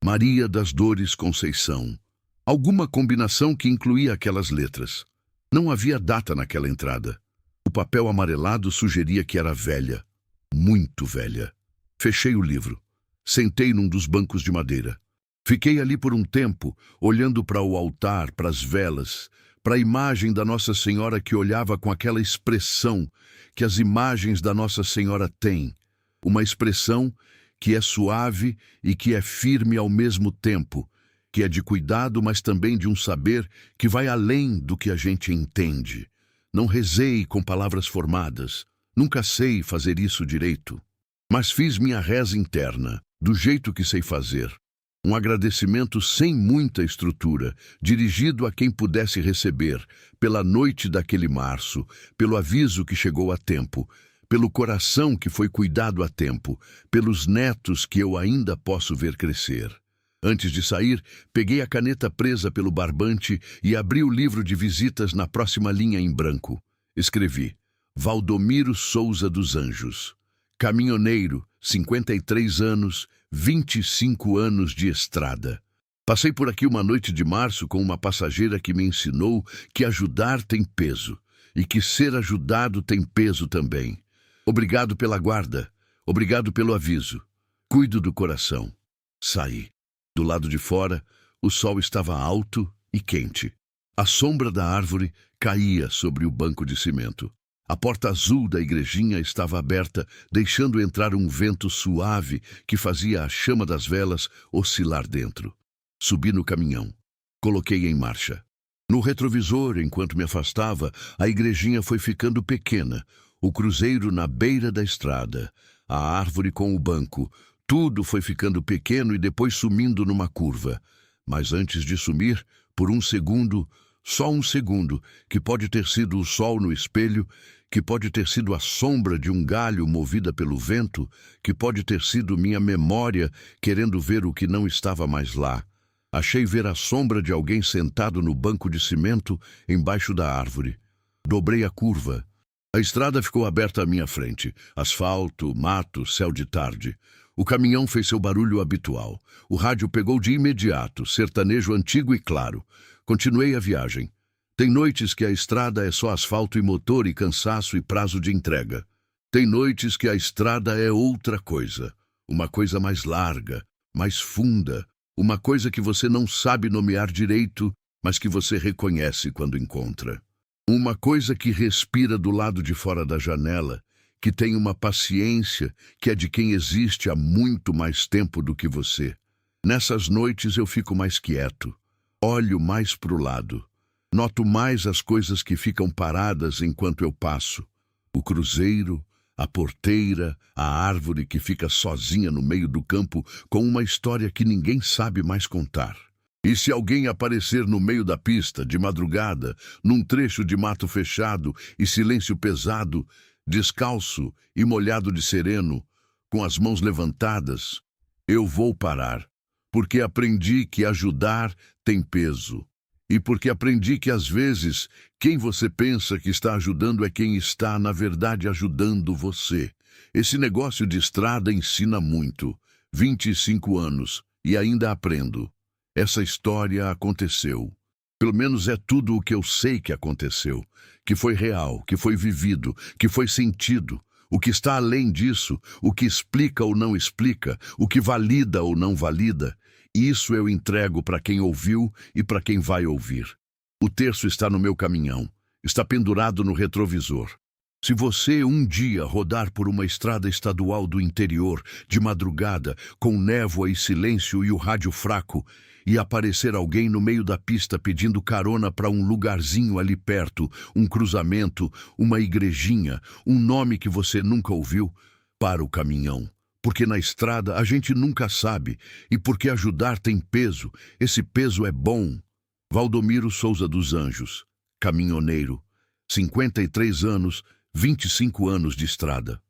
Maria das Dores Conceição. Alguma combinação que incluía aquelas letras. Não havia data naquela entrada. O papel amarelado sugeria que era velha. Muito velha. Fechei o livro. Sentei num dos bancos de madeira. Fiquei ali por um tempo, olhando para o altar, para as velas, para a imagem da Nossa Senhora que olhava com aquela expressão que as imagens da Nossa Senhora têm. Uma expressão que é suave e que é firme ao mesmo tempo, que é de cuidado, mas também de um saber que vai além do que a gente entende. Não rezei com palavras formadas, nunca sei fazer isso direito, mas fiz minha reza interna, do jeito que sei fazer. Um agradecimento sem muita estrutura, dirigido a quem pudesse receber, pela noite daquele março, pelo aviso que chegou a tempo, pelo coração que foi cuidado a tempo, pelos netos que eu ainda posso ver crescer. Antes de sair, peguei a caneta presa pelo barbante e abri o livro de visitas na próxima linha em branco. Escrevi: Valdomiro Souza dos Anjos. Caminhoneiro, 53 anos, 25 anos de estrada. Passei por aqui uma noite de março com uma passageira que me ensinou que ajudar tem peso e que ser ajudado tem peso também. Obrigado pela guarda, obrigado pelo aviso. Cuido do coração. Saí. Do lado de fora, o sol estava alto e quente. A sombra da árvore caía sobre o banco de cimento. A porta azul da igrejinha estava aberta, deixando entrar um vento suave que fazia a chama das velas oscilar dentro. Subi no caminhão. Coloquei em marcha. No retrovisor, enquanto me afastava, a igrejinha foi ficando pequena, o cruzeiro na beira da estrada, a árvore com o banco, tudo foi ficando pequeno e depois sumindo numa curva. Mas antes de sumir, por um segundo, só um segundo, que pode ter sido o sol no espelho, que pode ter sido a sombra de um galho movida pelo vento, que pode ter sido minha memória querendo ver o que não estava mais lá. Achei ver a sombra de alguém sentado no banco de cimento embaixo da árvore. Dobrei a curva. A estrada ficou aberta à minha frente. Asfalto, mato, céu de tarde. O caminhão fez seu barulho habitual. O rádio pegou de imediato, sertanejo antigo e claro. Continuei a viagem. Tem noites que a estrada é só asfalto e motor e cansaço e prazo de entrega. Tem noites que a estrada é outra coisa. Uma coisa mais larga, mais funda. Uma coisa que você não sabe nomear direito, mas que você reconhece quando encontra. Uma coisa que respira do lado de fora da janela, que tem uma paciência que é de quem existe há muito mais tempo do que você. Nessas noites eu fico mais quieto, olho mais para o lado, noto mais as coisas que ficam paradas enquanto eu passo. O cruzeiro, A porteira, a árvore que fica sozinha no meio do campo com uma história que ninguém sabe mais contar. E se alguém aparecer no meio da pista, de madrugada, num trecho de mato fechado e silêncio pesado, descalço e molhado de sereno, com as mãos levantadas, eu vou parar, porque aprendi que ajudar tem peso. E porque aprendi que, às vezes, quem você pensa que está ajudando é quem está, na verdade, ajudando você. Esse negócio de estrada ensina muito. 25 anos, e ainda aprendo. Essa história aconteceu. Pelo menos é tudo o que eu sei que aconteceu, que foi real, que foi vivido, que foi sentido. O que está além disso, o que explica ou não explica, o que valida ou não valida, isso eu entrego para quem ouviu e para quem vai ouvir. O terço está no meu caminhão, está pendurado no retrovisor. Se você um dia rodar por uma estrada estadual do interior, de madrugada, com névoa e silêncio e o rádio fraco, e aparecer alguém no meio da pista pedindo carona para um lugarzinho ali perto, um cruzamento, uma igrejinha, um nome que você nunca ouviu, para o caminhão. Porque na estrada a gente nunca sabe, e porque ajudar tem peso, esse peso é bom. Valdomiro Souza dos Anjos, caminhoneiro, 53 anos, 25 anos de estrada.